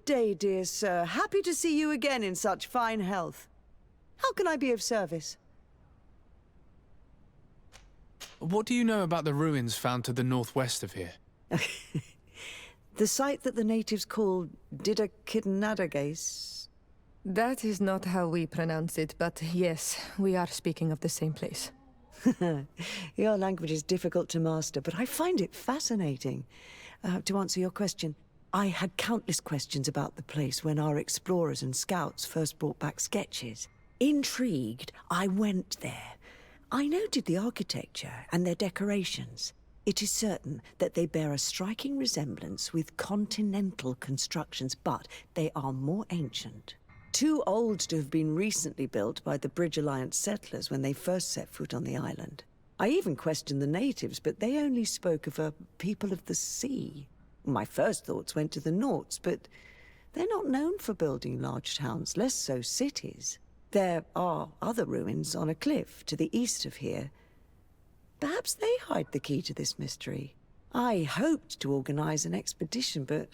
day, dear sir. Happy to see you again in such fine health. How can I be of service? What do you know about the ruins found to the northwest of here? The site that the natives call Didri. That is not how we pronounce it, but yes, we are speaking of the same place. Your language is difficult to master, but I find it fascinating. To answer your question, I had countless questions about the place when our explorers and scouts first brought back sketches. Intrigued, I went there. I noted the architecture and their decorations. It is certain that they bear a striking resemblance with continental constructions, but they are more ancient. Too old to have been recently built by the Bridge Alliance settlers when they first set foot on the island. I even questioned the natives, but they only spoke of a people of the sea. My first thoughts went to the Nauts, but they're not known for building large towns, less so cities. There are other ruins on a cliff to the east of here. Perhaps they hide the key to this mystery. I hoped to organize an expedition, but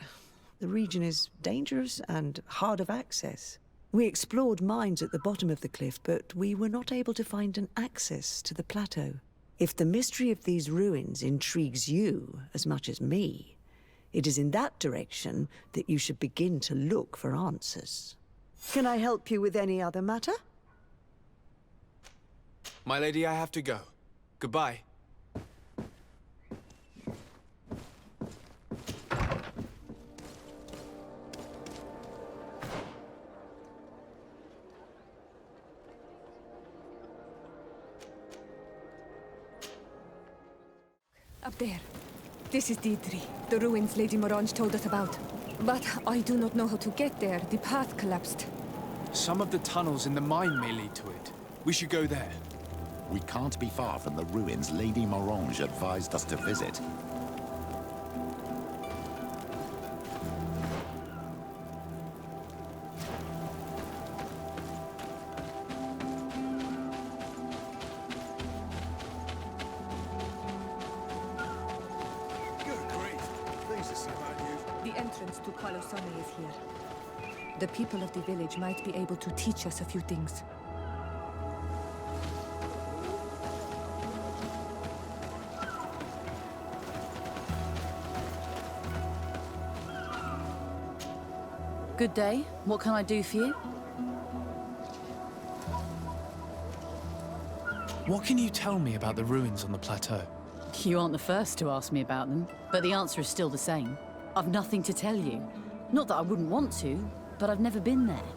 the region is dangerous and hard of access. We explored mines at the bottom of the cliff, but we were not able to find an access to the plateau. If the mystery of these ruins intrigues you as much as me, it is in that direction that you should begin to look for answers. Can I help you with any other matter? My lady, I have to go. Goodbye. Up there. This is Didri, the ruins Lady Morange told us about. But I do not know how to get there. The path collapsed. Some of the tunnels in the mine may lead to it. We should go there. We can't be far from the ruins Lady Morange advised us to visit. The entrance to Colosone is here. The people of the village might be able to teach us a few things. Good day. What can I do for you? What can you tell me about the ruins on the plateau? You aren't the first to ask me about them, but the answer is still the same. I've nothing to tell you. Not that I wouldn't want to, but I've never been there.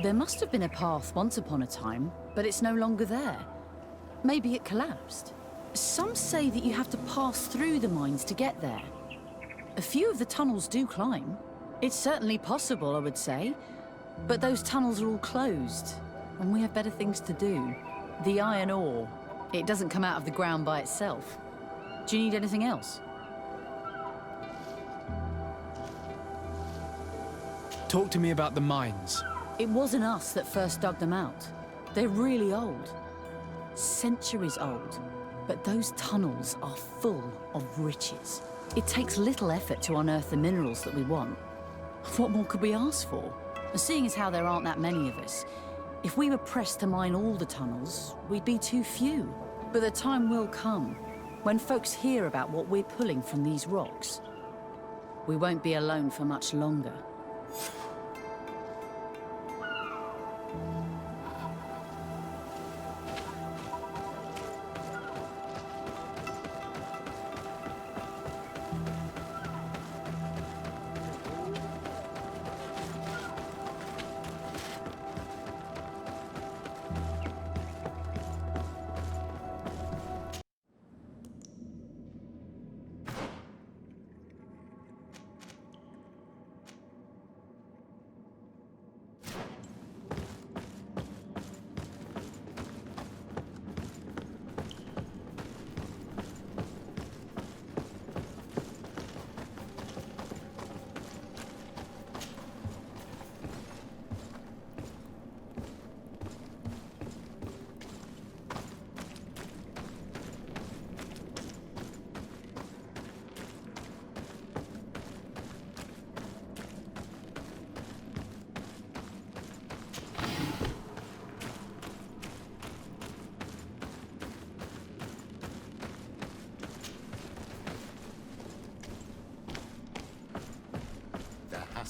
There must have been a path once upon a time, but it's no longer there. Maybe it collapsed. Some say that you have to pass through the mines to get there. A few of the tunnels do climb. It's certainly possible, I would say. But those tunnels are all closed, and we have better things to do. The iron ore, it doesn't come out of the ground by itself. Do you need anything else? Talk to me about the mines. It wasn't us that first dug them out. They're really old. Centuries old. But those tunnels are full of riches. It takes little effort to unearth the minerals that we want. What more could we ask for? And seeing as how there aren't that many of us, if we were pressed to mine all the tunnels, we'd be too few. But the time will come when folks hear about what we're pulling from these rocks. We won't be alone for much longer.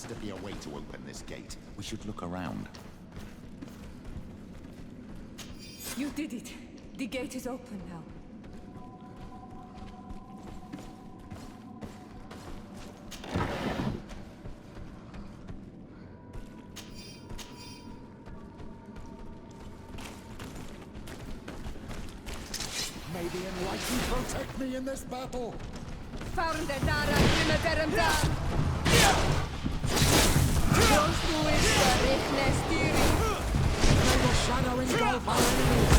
to be a way to open this gate. We should look around. You did it. The gate is open now. May the enlightened protect me in this battle! Found the Dara Primaterum down! Those who is the Richness Tiri! May the shadow engulf our enemies!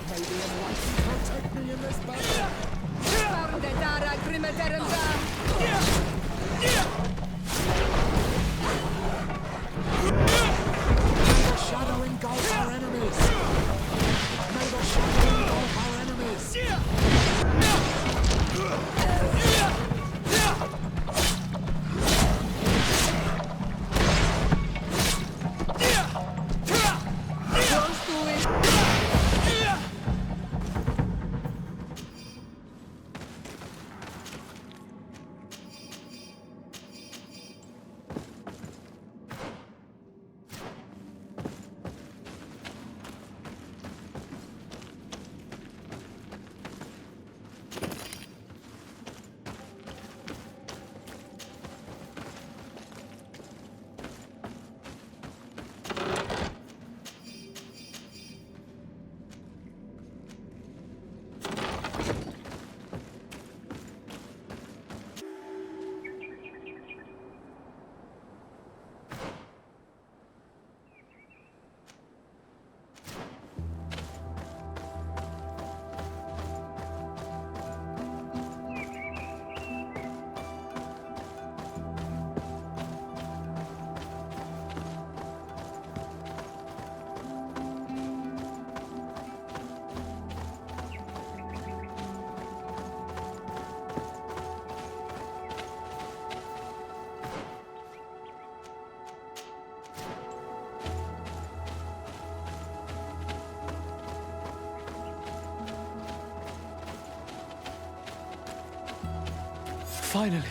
May the enlightened protect me in this battle! Found the Dara Primaterum down! May the shadow engulf our enemies! May the shadow engulf our enemies! Those who is... Finally.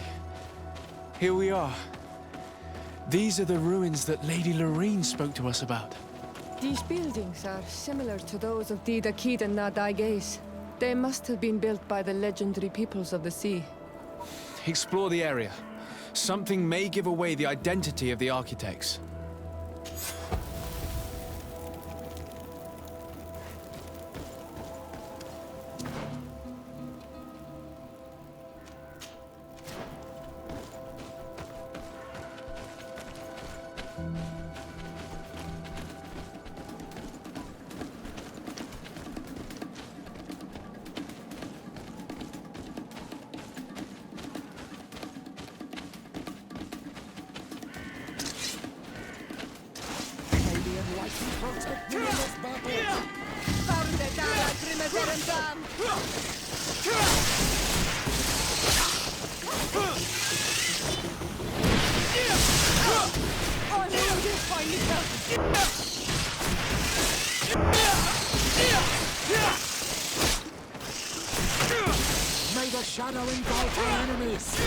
Here we are. These are the ruins that Lady Lorene spoke to us about. These buildings are similar to those of the Dakid and Nadaiges. They must have been built by the legendary peoples of the sea. Explore the area. Something may give away the identity of the architects. May the shadow engulf our enemies!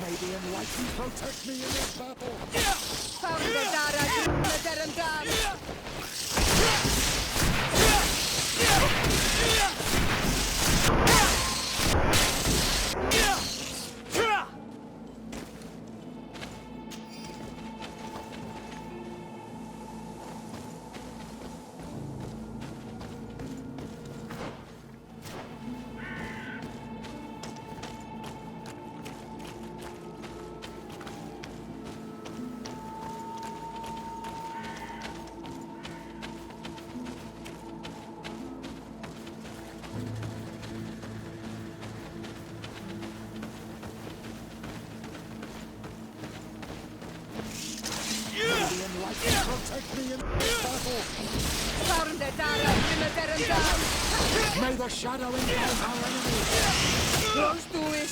May the enlightened protect me in this battle! Protect me in this battle! May the shadow engulf our enemies! Close to it,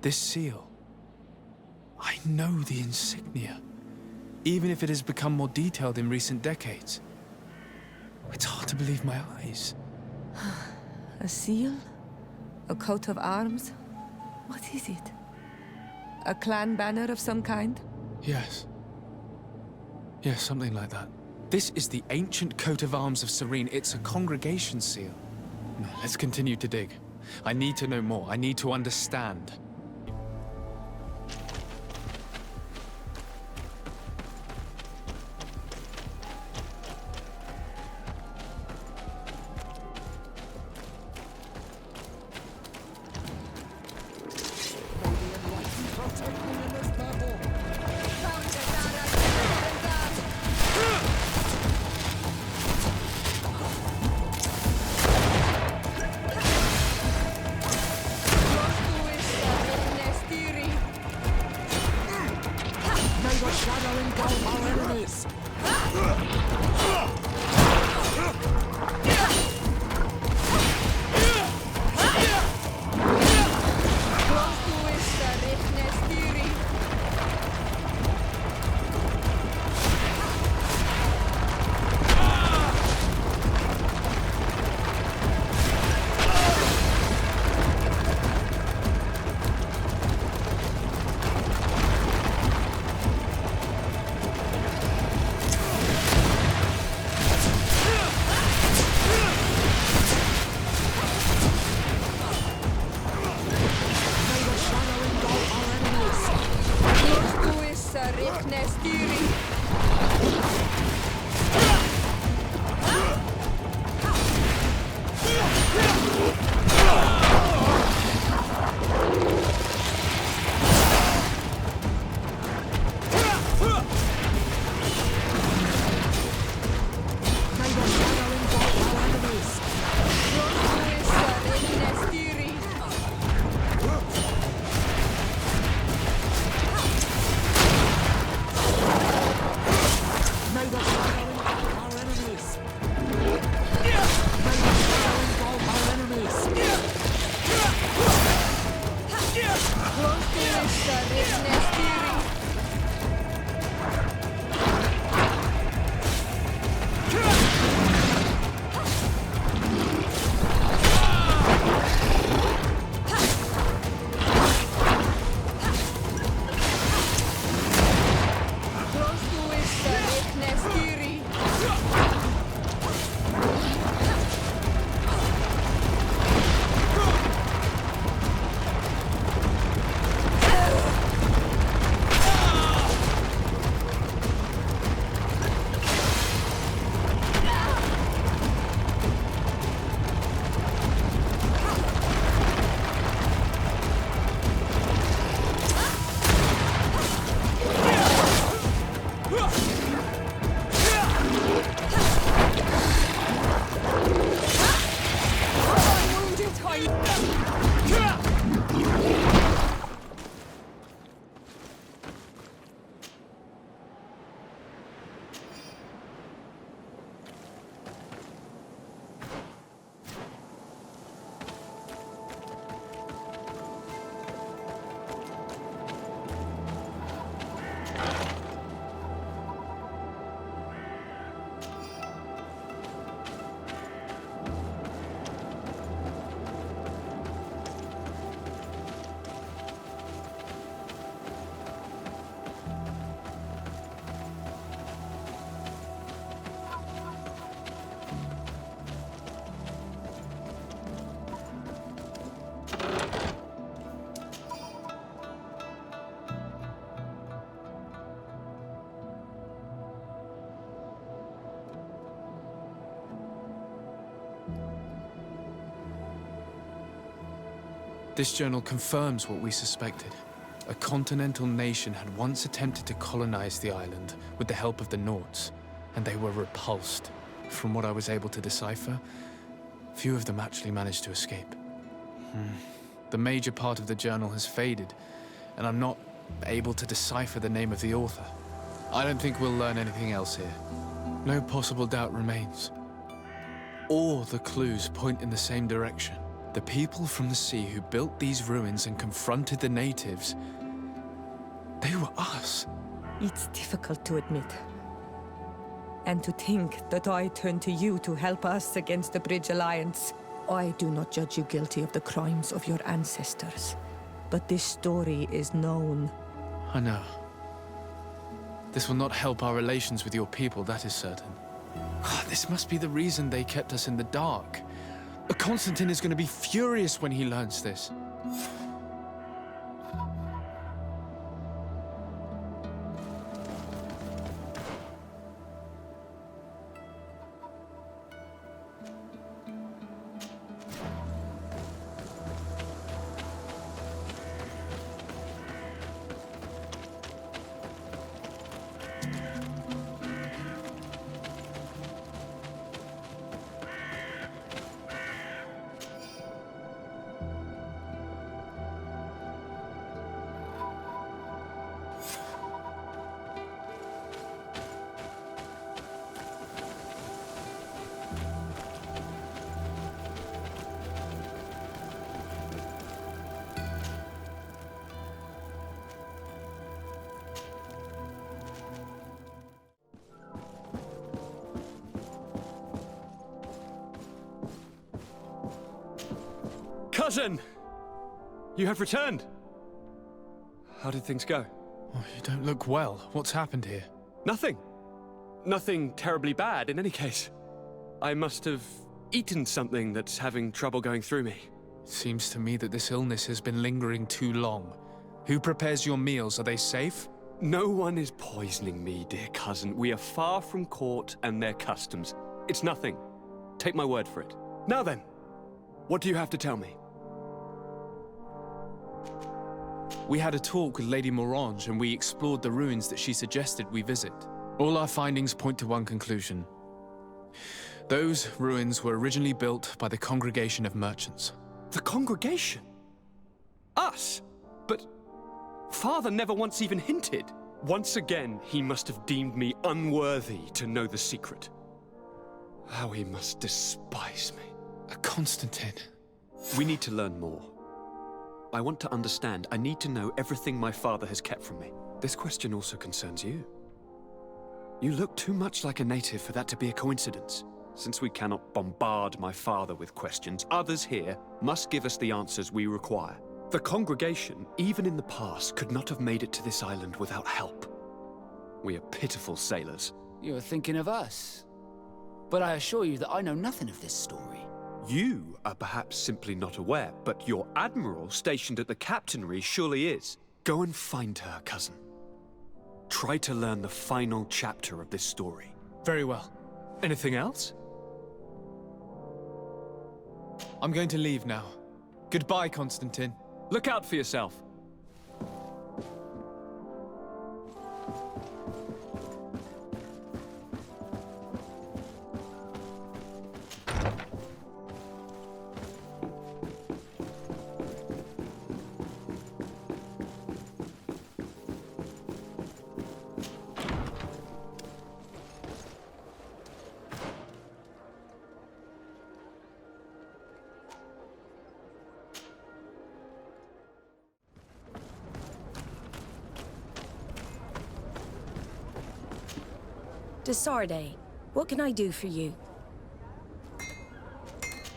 This seal. I know the insignia, even if it has become more detailed in recent decades. It's hard to believe my eyes. A seal? A coat of arms? What is it? A clan banner of some kind? Yes. Yes, something like that. This is the ancient coat of arms of Serene. It's a congregation seal. No, let's continue to dig. I need to know more. I need to understand. This journal confirms what we suspected. A continental nation had once attempted to colonize the island with the help of the Nords, and they were repulsed. From what I was able to decipher, few of them actually managed to escape. The major part of the journal has faded, and I'm not able to decipher the name of the author. I don't think we'll learn anything else here. No possible doubt remains. All the clues point in the same direction. The people from the sea who built these ruins and confronted the natives, they were us. It's difficult to admit. And to think that I turn to you to help us against the Bridge Alliance. I do not judge you guilty of the crimes of your ancestors. But this story is known. I know. This will not help our relations with your people, that is certain. This must be the reason they kept us in the dark. Constantine is going to be furious when he learns this. Cousin! You have returned! How did things go? Oh, you don't look well. What's happened here? Nothing. Nothing terribly bad, in any case. I must have eaten something that's having trouble going through me. It seems to me that this illness has been lingering too long. Who prepares your meals? Are they safe? No one is poisoning me, dear cousin. We are far from court and their customs. It's nothing. Take my word for it. Now then, what do you have to tell me? We had a talk with Lady Morange and we explored the ruins that she suggested we visit. All our findings point to one conclusion. Those ruins were originally built by the Congregation of Merchants. The Congregation? Us? But Father never once even hinted. Once again, he must have deemed me unworthy to know the secret. How he must despise me. Constantine. We need to learn more. I want to understand. I need to know everything my father has kept from me. This question also concerns you. You look too much like a native for that to be a coincidence. Since we cannot bombard my father with questions, others here must give us the answers we require. The congregation, even in the past, could not have made it to this island without help. We are pitiful sailors. You're thinking of us. But I assure you that I know nothing of this story. You are perhaps simply not aware, but your admiral stationed at the captainry surely is. Go and find her, cousin. Try to learn the final chapter of this story. Very well. Anything else? I'm going to leave now. Goodbye, Constantine. Look out for yourself. Desarde, what can I do for you?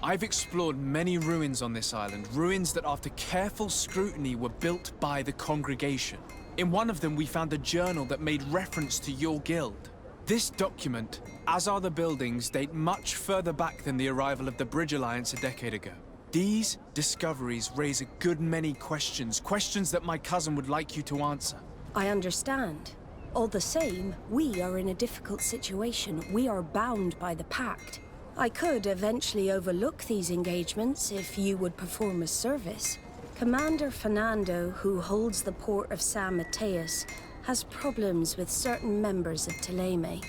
I've explored many ruins on this island, ruins that after careful scrutiny were built by the congregation. In one of them we found a journal that made reference to your guild. This document, as are the buildings, date much further back than the arrival of the Bridge Alliance a decade ago. These discoveries raise a good many questions, questions that my cousin would like you to answer. I understand. All the same, we are in a difficult situation. We are bound by the pact. I could eventually overlook these engagements if you would perform a service. Commander Fernando, who holds the port of San Matheus, has problems with certain members of Thélème.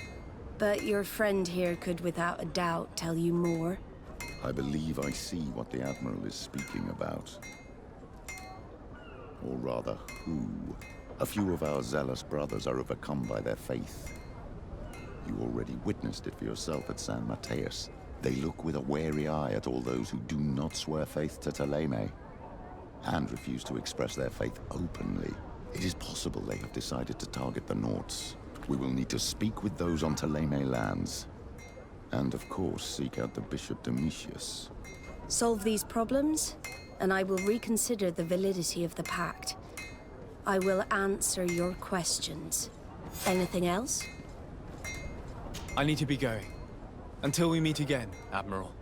But your friend here could without a doubt tell you more. I believe I see what the Admiral is speaking about. Or rather, who. A few of our zealous brothers are overcome by their faith. You already witnessed it for yourself at San Matheus. They look with a wary eye at all those who do not swear faith to Thélème, and refuse to express their faith openly. It is possible they have decided to target the Nauts. We will need to speak with those on Thélème lands. And of course, seek out the Bishop Domitius. Solve these problems, and I will reconsider the validity of the pact. I will answer your questions. Anything else? I need to be going. Until we meet again, Admiral.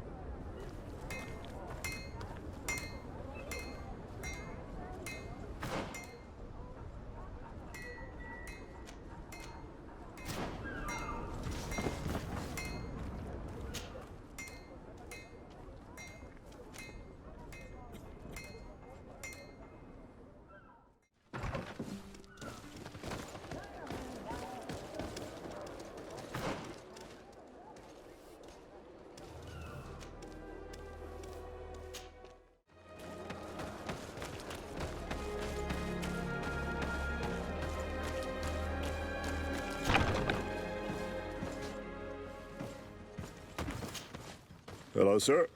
Hello, sir.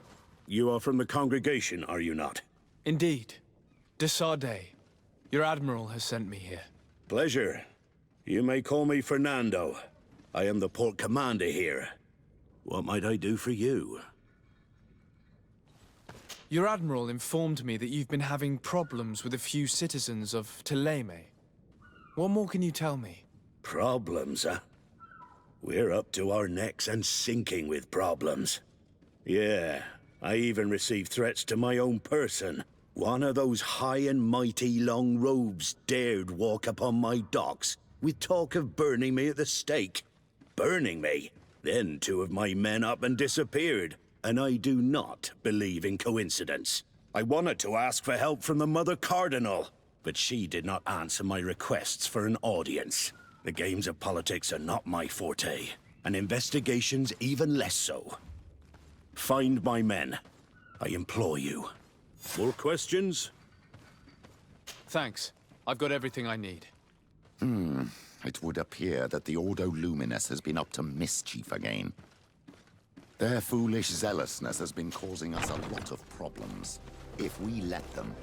You are from the congregation, are you not? Indeed. De Sardet. Your Admiral has sent me here. Pleasure. You may call me Fernando. I am the port commander here. What might I do for you? Your Admiral informed me that you've been having problems with a few citizens of Thélème. What more can you tell me? Problems, huh? We're up to our necks and sinking with problems. Yeah, I even received threats to my own person. One of those high and mighty long robes dared walk upon my docks with talk of burning me at the stake. Burning me? Then two of my men up and disappeared, and I do not believe in coincidence. I wanted to ask for help from the Mother Cardinal, but she did not answer my requests for an audience. The games of politics are not my forte, and investigations even less so. Find my men. I implore you. More questions? Thanks. I've got everything I need. It would appear that the Ordo Luminis has been up to mischief again. Their foolish zealousness has been causing us a lot of problems. If we let them,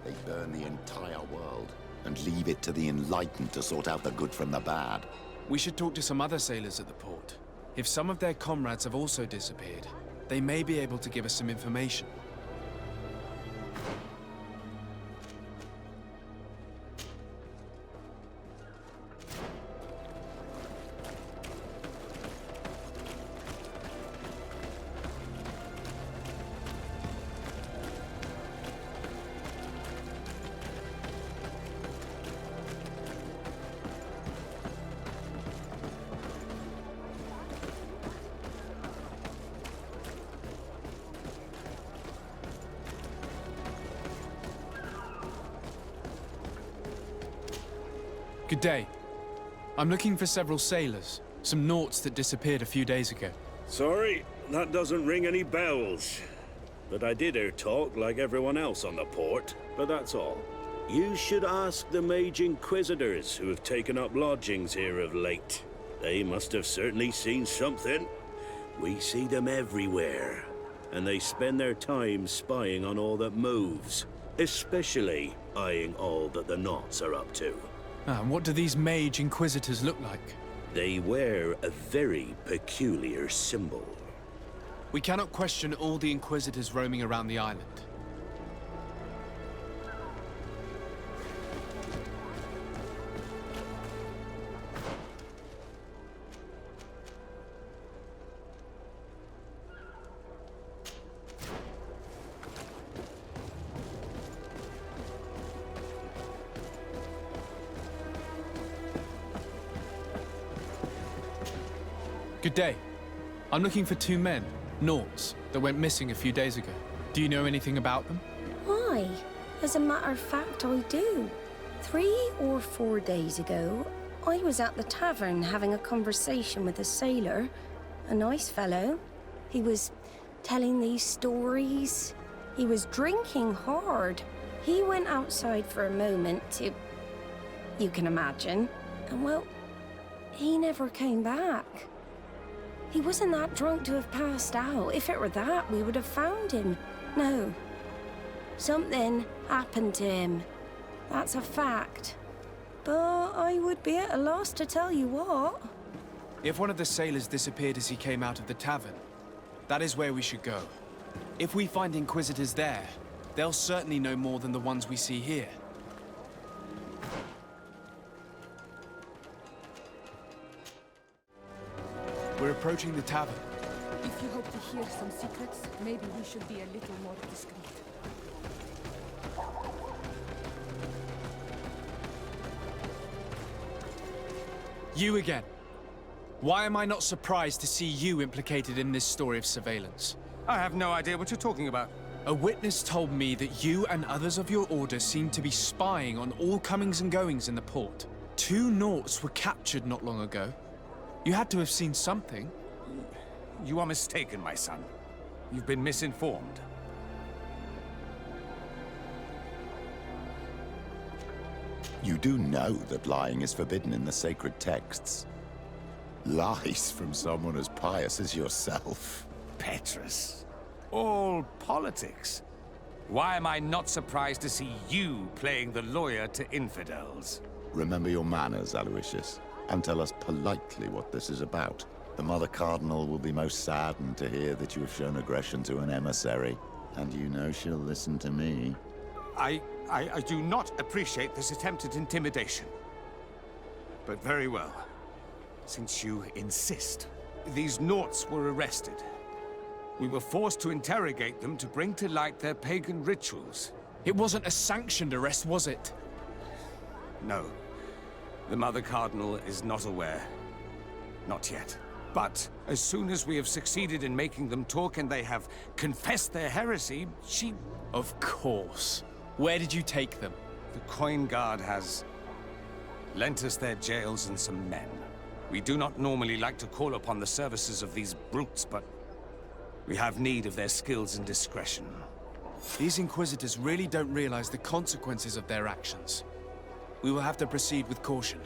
they burn the entire world and leave it to the enlightened to sort out the good from the bad. We should talk to some other sailors at the port. If some of their comrades have also disappeared, they may be able to give us some information. Good day. I'm looking for several sailors, some Nauts that disappeared a few days ago. Sorry, that doesn't ring any bells. But I did hear talk like everyone else on the port, but that's all. You should ask the Mage Inquisitors who have taken up lodgings here of late. They must have certainly seen something. We see them everywhere, and they spend their time spying on all that moves, especially eyeing all that the Nauts are up to. And what do these Mage Inquisitors look like? They wear a very peculiar symbol. We cannot question all the Inquisitors roaming around the island. Good day. I'm looking for two men, Nauts, that went missing a few days ago. Do you know anything about them? Why? As a matter of fact, I do. 3 or 4 days ago, I was at the tavern having a conversation with a sailor. A nice fellow. He was telling these stories. He was drinking hard. He went outside for a moment to... you can imagine. And well, he never came back. He wasn't that drunk to have passed out. If it were that, we would have found him. No. Something happened to him. That's a fact. But I would be at a loss to tell you what. If one of the sailors disappeared as he came out of the tavern, that is where we should go. If we find Inquisitors there, they'll certainly know more than the ones we see here. We're approaching the tavern. If you hope to hear some secrets, maybe we should be a little more discreet. You again. Why am I not surprised to see you implicated in this story of surveillance? I have no idea what you're talking about. A witness told me that you and others of your order seem to be spying on all comings and goings in the port. 2 Nauts were captured not long ago. You had to have seen something. You are mistaken, my son. You've been misinformed. You do know that lying is forbidden in the sacred texts. Lies from someone as pious as yourself. Petrus. All politics. Why am I not surprised to see you playing the lawyer to infidels? Remember your manners, Aloysius, and tell us politely what this is about. The Mother Cardinal will be most saddened to hear that you have shown aggression to an emissary, and you know she'll listen to me. I do not appreciate this attempt at intimidation. But very well. Since you insist, these Nauts were arrested. We were forced to interrogate them to bring to light their pagan rituals. It wasn't a sanctioned arrest, was it? No. The Mother Cardinal is not aware. Not yet. But as soon as we have succeeded in making them talk and they have confessed their heresy, she... Of course. Where did you take them? The Coin Guard has lent us their jails and some men. We do not normally like to call upon the services of these brutes, but we have need of their skills and discretion. These Inquisitors really don't realize the consequences of their actions. We will have to proceed with caution.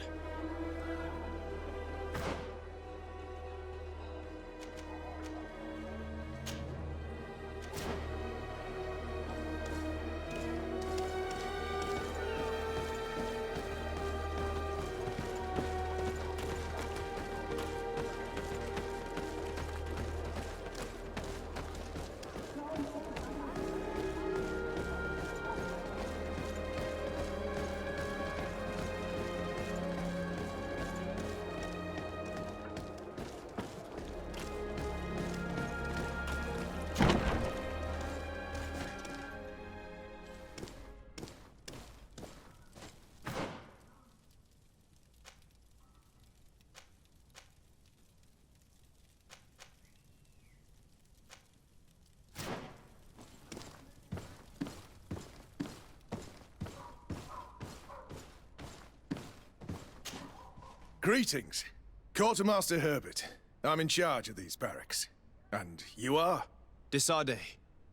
Greetings. Quartermaster Herbert. I'm in charge of these barracks. And you are? Desade,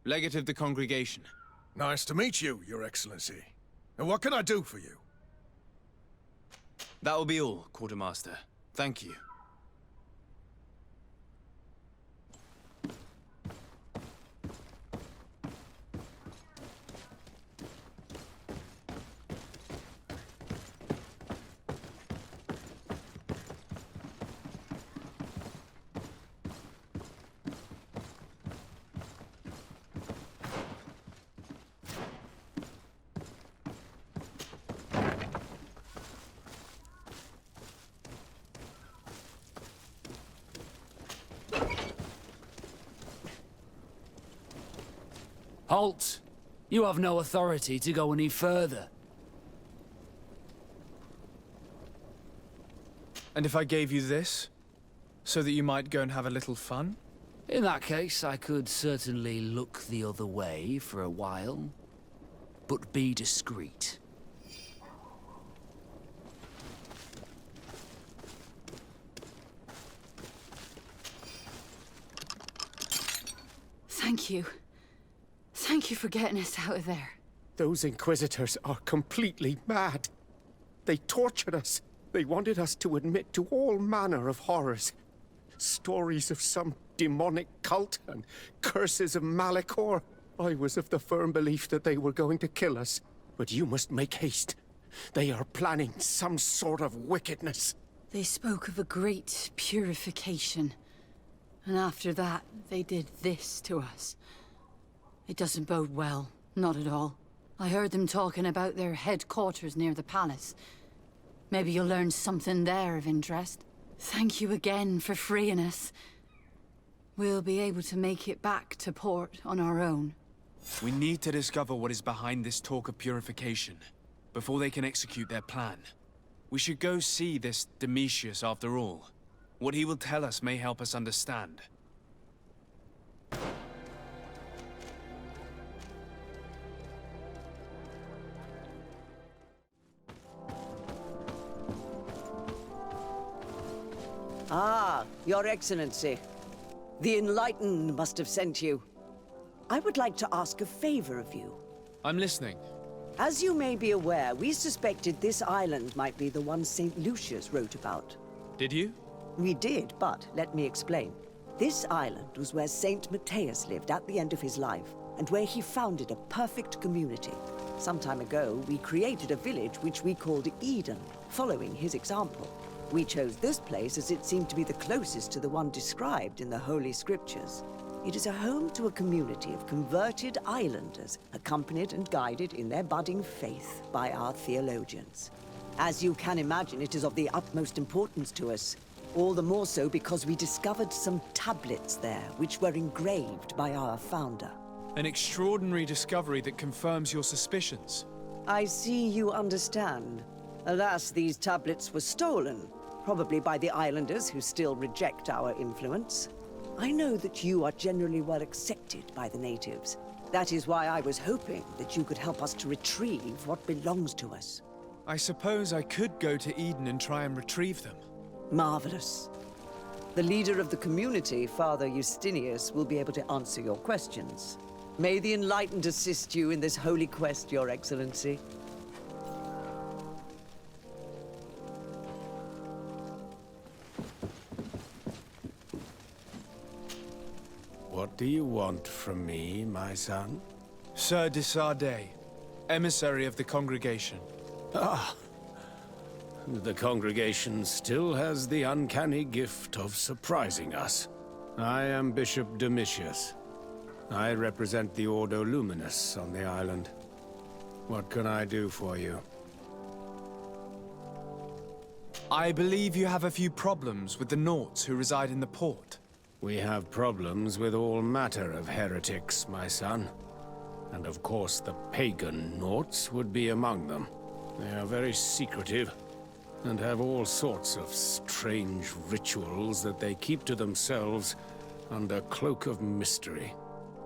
legate of the congregation. Nice to meet you, Your Excellency. And what can I do for you? That will be all, Quartermaster. Thank you. Halt! You have no authority to go any further. And if I gave you this, so that you might go and have a little fun? In that case, I could certainly look the other way for a while. but be discreet. Thank you. Thank you for getting us out of there. Those Inquisitors are completely mad. They tortured us. They wanted us to admit to all manner of horrors. Stories of some demonic cult and curses of Malichore. I was of the firm belief that they were going to kill us. But you must make haste. They are planning some sort of wickedness. They spoke of a great purification. And after that, they did this to us. It doesn't bode well. Not at all. I heard them talking about their headquarters near the palace. Maybe you'll learn something there of interest. Thank you again for freeing us. We'll be able to make it back to port on our own. We need to discover what is behind this talk of purification, before they can execute their plan. We should go see this Domitius after all. What he will tell us may help us understand. Ah, Your Excellency. The Enlightened must have sent you. I would like to ask a favor of you. I'm listening. As you may be aware, we suspected this island might be the one St. Lucius wrote about. Did you? We did, but let me explain. This island was where St. Matheus lived at the end of his life, and where he founded a perfect community. Some time ago, we created a village which we called Eden, following his example. We chose this place as it seemed to be the closest to the one described in the Holy Scriptures. It is a home to a community of converted islanders, accompanied and guided in their budding faith by our theologians. As you can imagine, it is of the utmost importance to us. All the more so because we discovered some tablets there, which were engraved by our founder. An extraordinary discovery that confirms your suspicions. I see you understand. Alas, these tablets were stolen, probably by the islanders who still reject our influence. I know that you are generally well accepted by the natives. That is why I was hoping that you could help us to retrieve what belongs to us. I suppose I could go to Eden and try and retrieve them. Marvelous. The leader of the community, Father Justinius, will be able to answer your questions. May the Enlightened assist you in this holy quest, Your Excellency. What do you want from me, my son? Sir de Sardet, emissary of the congregation. Ah, the congregation still has the uncanny gift of surprising us. I am Bishop Domitius. I represent the Ordo Luminous on the island. What can I do for you? I believe you have a few problems with the Nauts who reside in the port. We have problems with all matter of heretics, my son. And of course the pagan Nauts would be among them. They are very secretive, and have all sorts of strange rituals that they keep to themselves under cloak of mystery.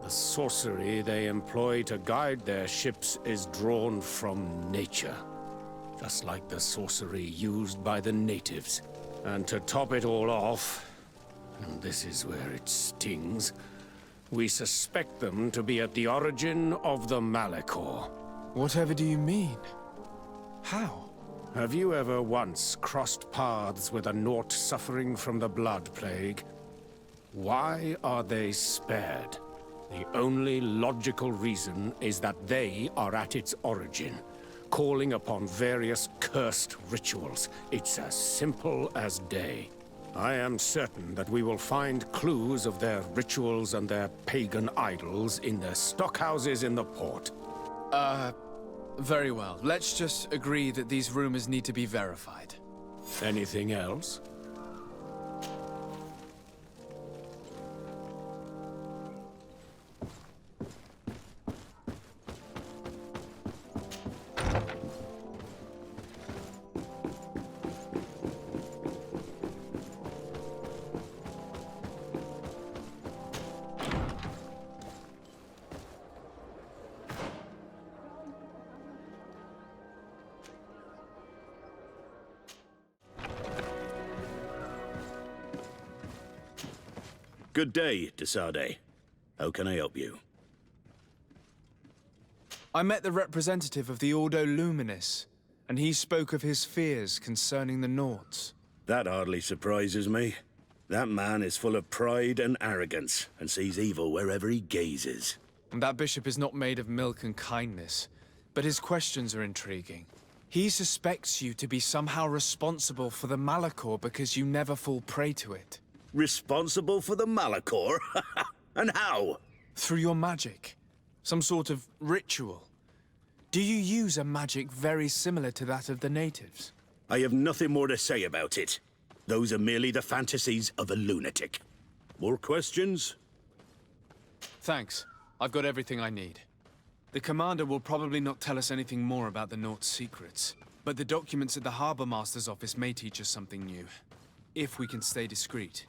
The sorcery they employ to guide their ships is drawn from nature, just like the sorcery used by the natives. And to top it all off, and this is where it stings, we suspect them to be at the origin of the malichore. Whatever do you mean? How? Have you ever once crossed paths with a Naut suffering from the blood plague? Why are they spared? The only logical reason is that they are at its origin, calling upon various cursed rituals. It's as simple as day. I am certain that we will find clues of their rituals and their pagan idols in their stockhouses in the port. Very well. Let's just agree that these rumors need to be verified. Anything else? Good day, Desade. How can I help you? I met the representative of the Ordo Luminis, and he spoke of his fears concerning the Nauts. That hardly surprises me. That man is full of pride and arrogance, and sees evil wherever he gazes. And that bishop is not made of milk and kindness, but his questions are intriguing. He suspects you to be somehow responsible for the malichore because you never fall prey to it. Responsible for the malichore? And how? Through your magic. Some sort of ritual. Do you use a magic very similar to that of the natives? I have nothing more to say about it. Those are merely the fantasies of a lunatic. More questions? Thanks. I've got everything I need. The commander will probably not tell us anything more about the Naught's secrets, but the documents at the Harbor Master's office may teach us something new, if we can stay discreet.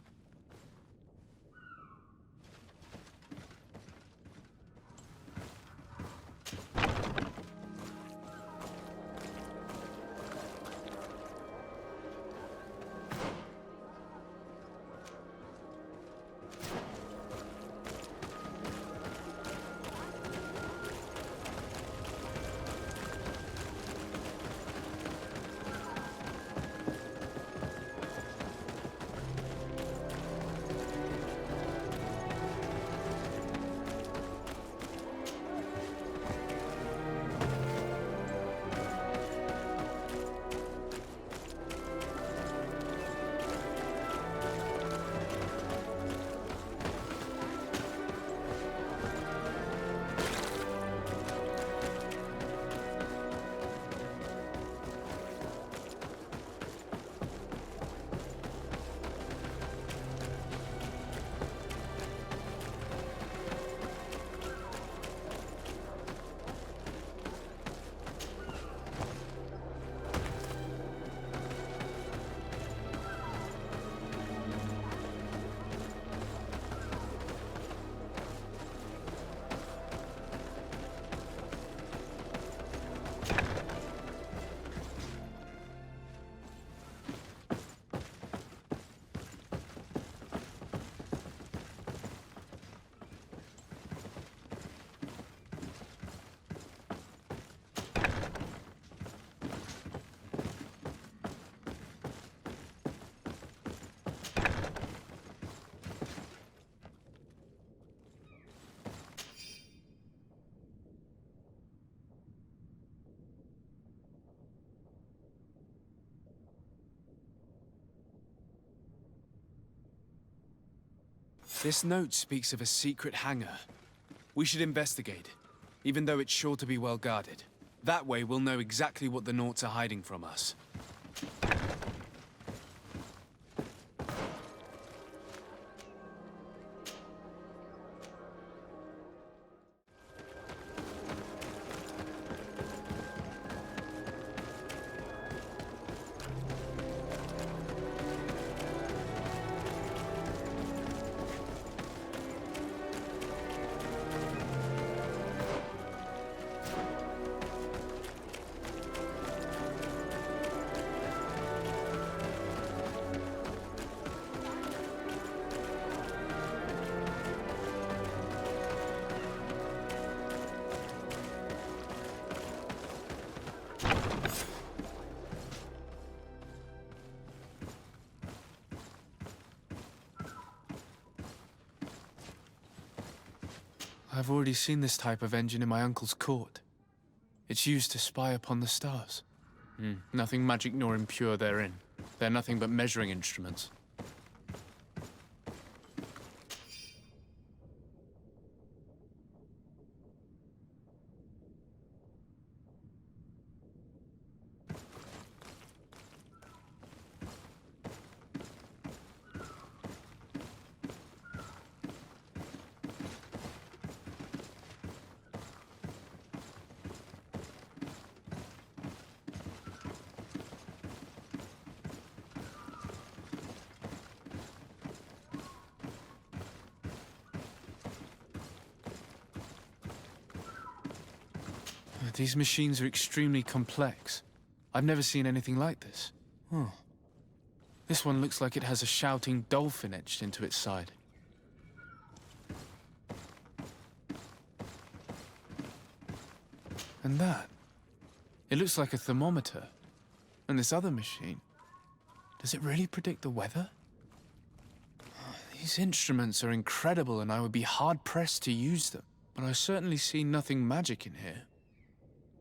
This note speaks of a secret hangar. We should investigate, even though it's sure to be well guarded. That way we'll know exactly what the Naughts are hiding from us. I've already seen this type of engine in my uncle's court. It's used to spy upon the stars. Nothing magic nor impure therein. They're nothing but measuring instruments. These machines are extremely complex. I've never seen anything like this. This one looks like it has a shouting dolphin etched into its side. And that? It looks like a thermometer. And this other machine, does it really predict the weather? These instruments are incredible, and I would be hard-pressed to use them. But I certainly see nothing magic in here.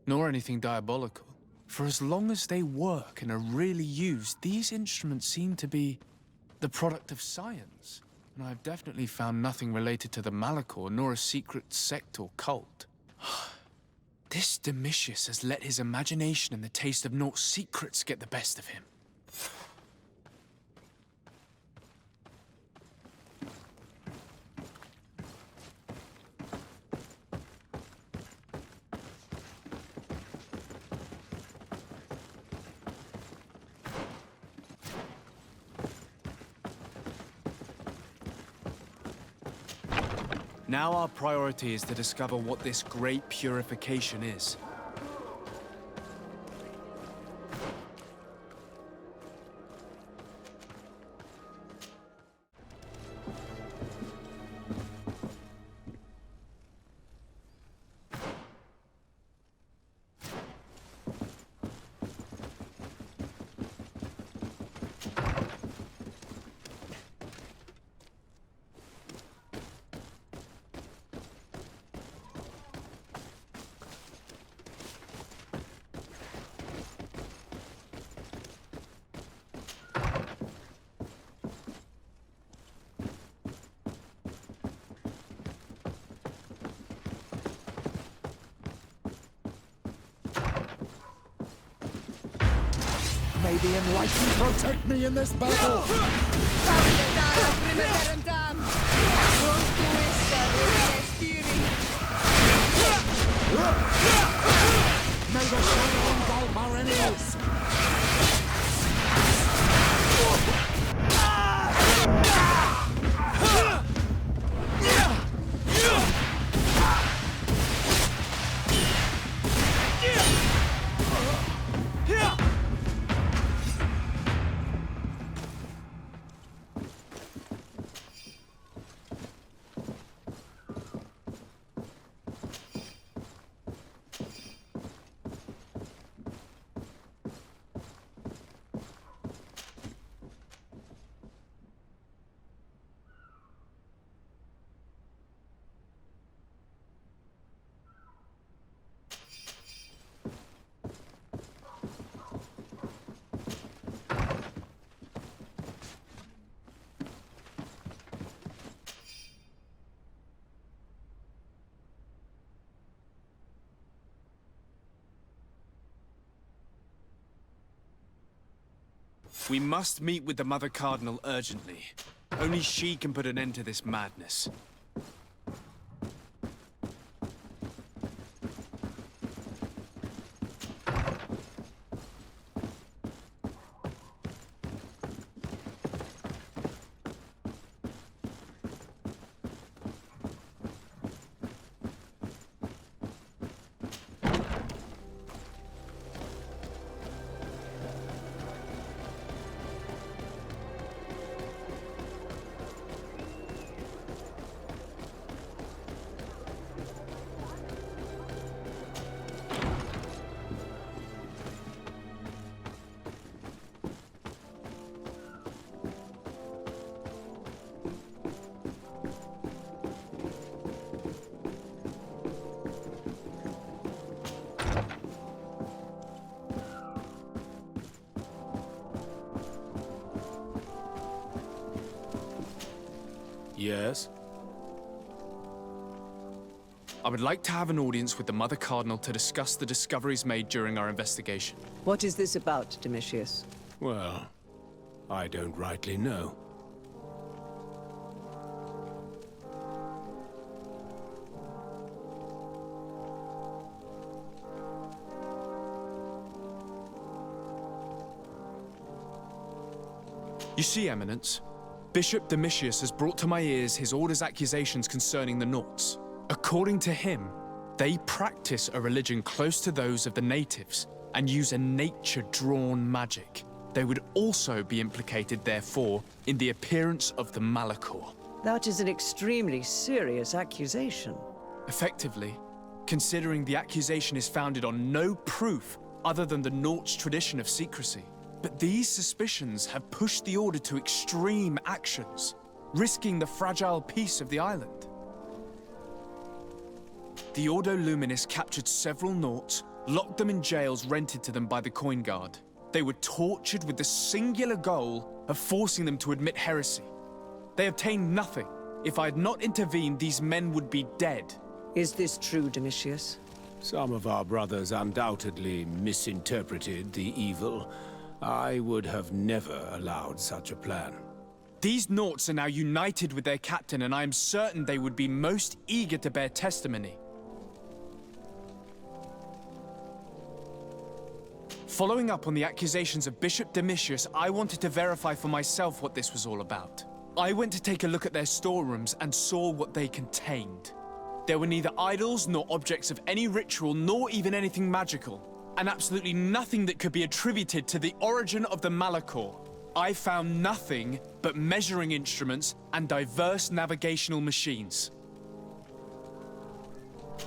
Nor anything diabolical. For as long as they work and are really used, these instruments seem to be the product of science. And I've definitely found nothing related to the malichore, nor a secret sect or cult. This Domitius has let his imagination and the taste of Naught's secrets get the best of him. Now our priority is to discover what this great purification is. May the Enlightened protect me in this battle! May the shadow engulf our enemies! We must meet with the Mother Cardinal urgently. Only she can put an end to this madness. Yes? I would like to have an audience with the Mother Cardinal to discuss the discoveries made during our investigation. What is this about, Domitius? Well, I don't rightly know. You see, Eminence, Bishop Domitius has brought to my ears his order's accusations concerning the Naughts. According to him, they practice a religion close to those of the natives and use a nature-drawn magic. They would also be implicated, therefore, in the appearance of the malichore. That is an extremely serious accusation. Effectively, considering the accusation is founded on no proof other than the Naught's tradition of secrecy. But these suspicions have pushed the Order to extreme actions, risking the fragile peace of the island. The Ordo Luminis captured several Naughts, locked them in jails rented to them by the Coin Guard. They were tortured with the singular goal of forcing them to admit heresy. They obtained nothing. If I had not intervened, these men would be dead. Is this true, Domitius? Some of our brothers undoubtedly misinterpreted the evil. I would have never allowed such a plan. These Naughts are now united with their captain, and I am certain they would be most eager to bear testimony. Following up on the accusations of Bishop Domitius, I wanted to verify for myself what this was all about. I went to take a look at their storerooms and saw what they contained. There were neither idols nor objects of any ritual, nor even anything magical, and absolutely nothing that could be attributed to the origin of the malichore. I found nothing but measuring instruments and diverse navigational machines.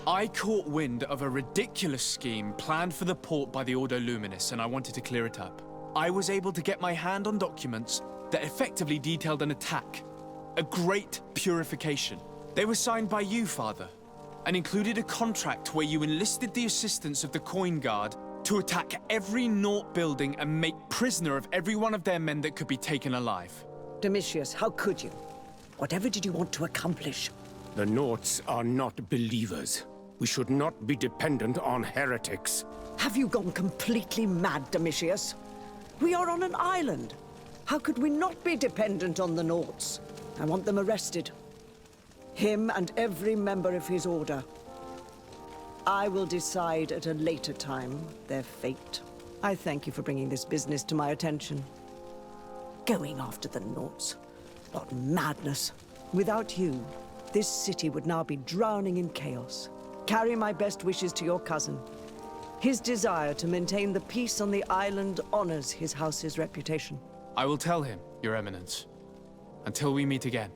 I caught wind of a ridiculous scheme planned for the port by the Ordo Luminis, and I wanted to clear it up. I was able to get my hand on documents that effectively detailed an attack, a great purification. They were signed by you, Father, and included a contract where you enlisted the assistance of the Coin Guard to attack every Naught building and make prisoner of every one of their men that could be taken alive. Domitius, how could you? Whatever did you want to accomplish? The Naughts are not believers. We should not be dependent on heretics. Have you gone completely mad, Domitius? We are on an island. How could we not be dependent on the Naughts? I want them arrested. Him and every member of his order. I will decide at a later time their fate. I thank you for bringing this business to my attention. Going after the Naughts. What madness. Without you, this city would now be drowning in chaos. Carry my best wishes to your cousin. His desire to maintain the peace on the island honors his house's reputation. I will tell him, Your Eminence. Until we meet again.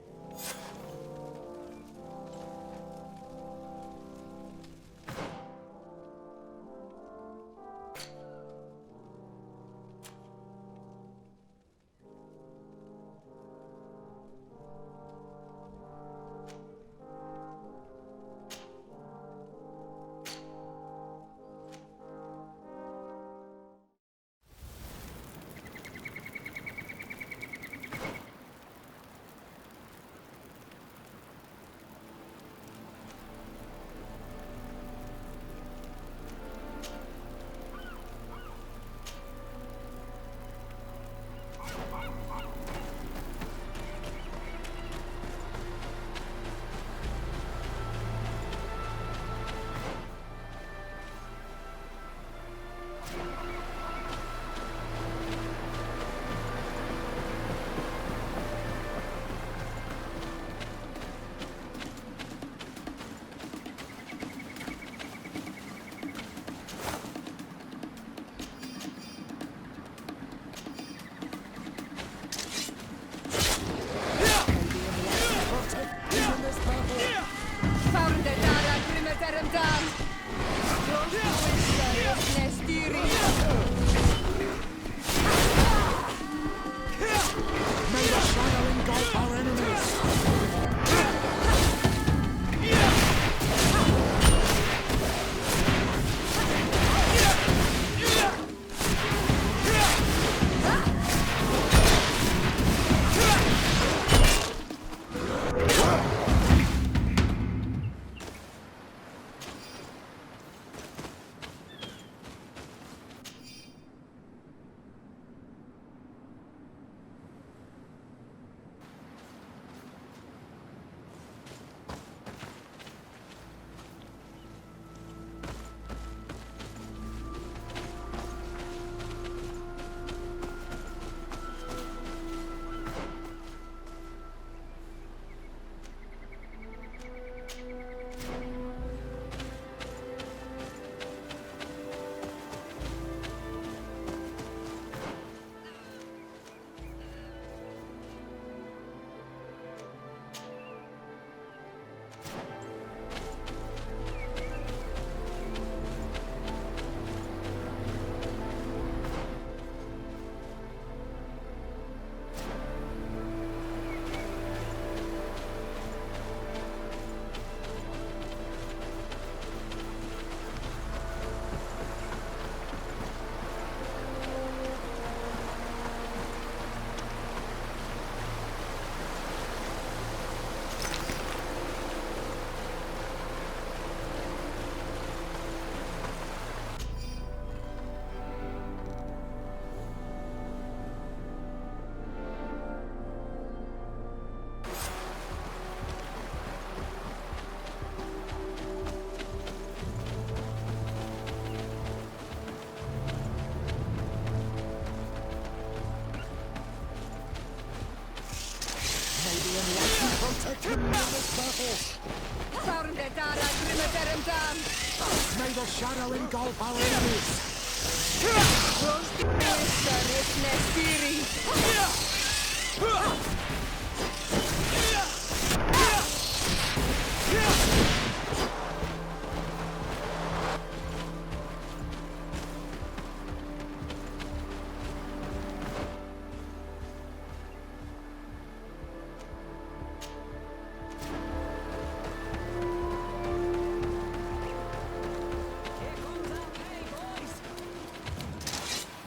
May the shadow engulf our enemies!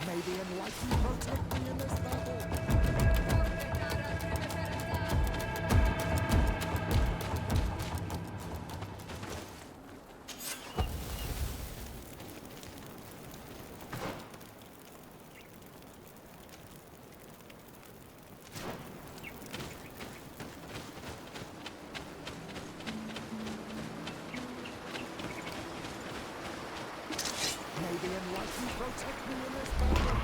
May the enlightened protect me in this battle! May the enlightened protect me in this battle!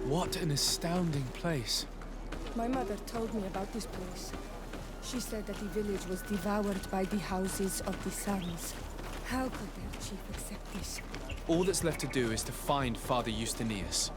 What an astounding place. My mother told me about this place. She said that the village was devoured by the houses of the sons. How could their chief accept this? All that's left to do is to find Father Justinius.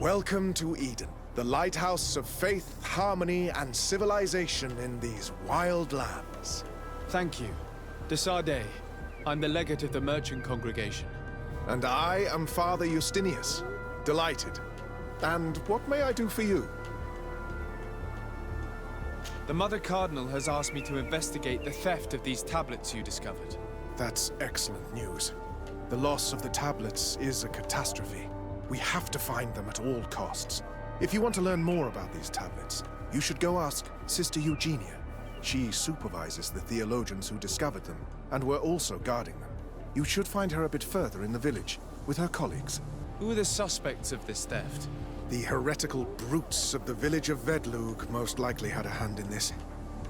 Welcome to Eden, the lighthouse of faith, harmony, and civilization in these wild lands. Thank you. De Sade. I'm the legate of the merchant congregation. And I am Father Justinius. Delighted. And what may I do for you? The Mother Cardinal has asked me to investigate the theft of these tablets you discovered. That's excellent news. The loss of the tablets is a catastrophe. We have to find them at all costs. If you want to learn more about these tablets, you should go ask Sister Eugenia. She supervises the theologians who discovered them, and were also guarding them. You should find her a bit further in the village, with her colleagues. Who are the suspects of this theft? The heretical brutes of the village of Vedlug most likely had a hand in this.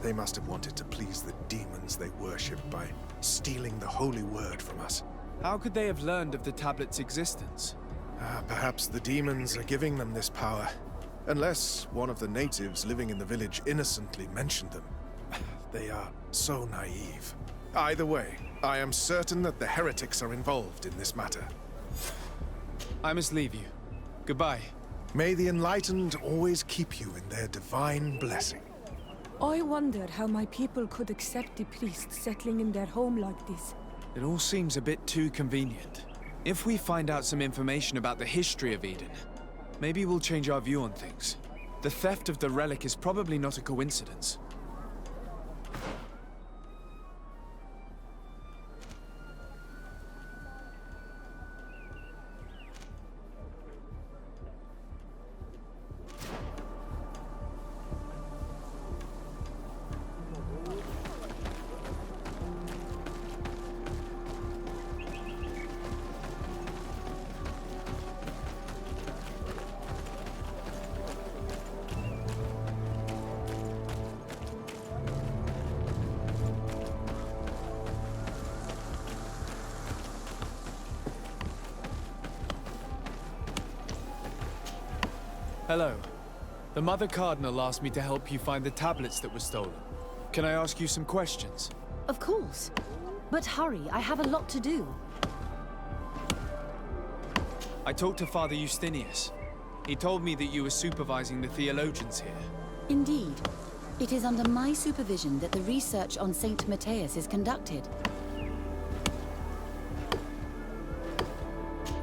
They must have wanted to please the demons they worship by stealing the holy word from us. How could they have learned of the tablet's existence? Perhaps the demons are giving them this power. Unless one of the natives living in the village innocently mentioned them. They are so naive. Either way, I am certain that the heretics are involved in this matter. I must leave you. Goodbye. May the enlightened always keep you in their divine blessing. I wonder how my people could accept the priest settling in their home like this. It all seems a bit too convenient. If we find out some information about the history of Eden, maybe we'll change our view on things. The theft of the relic is probably not a coincidence. Hello. The Mother Cardinal asked me to help you find the tablets that were stolen. Can I ask you some questions? Of course. But hurry, I have a lot to do. I talked to Father Justinius. He told me that you were supervising the theologians here. Indeed. It is under my supervision that the research on Saint Matheus is conducted.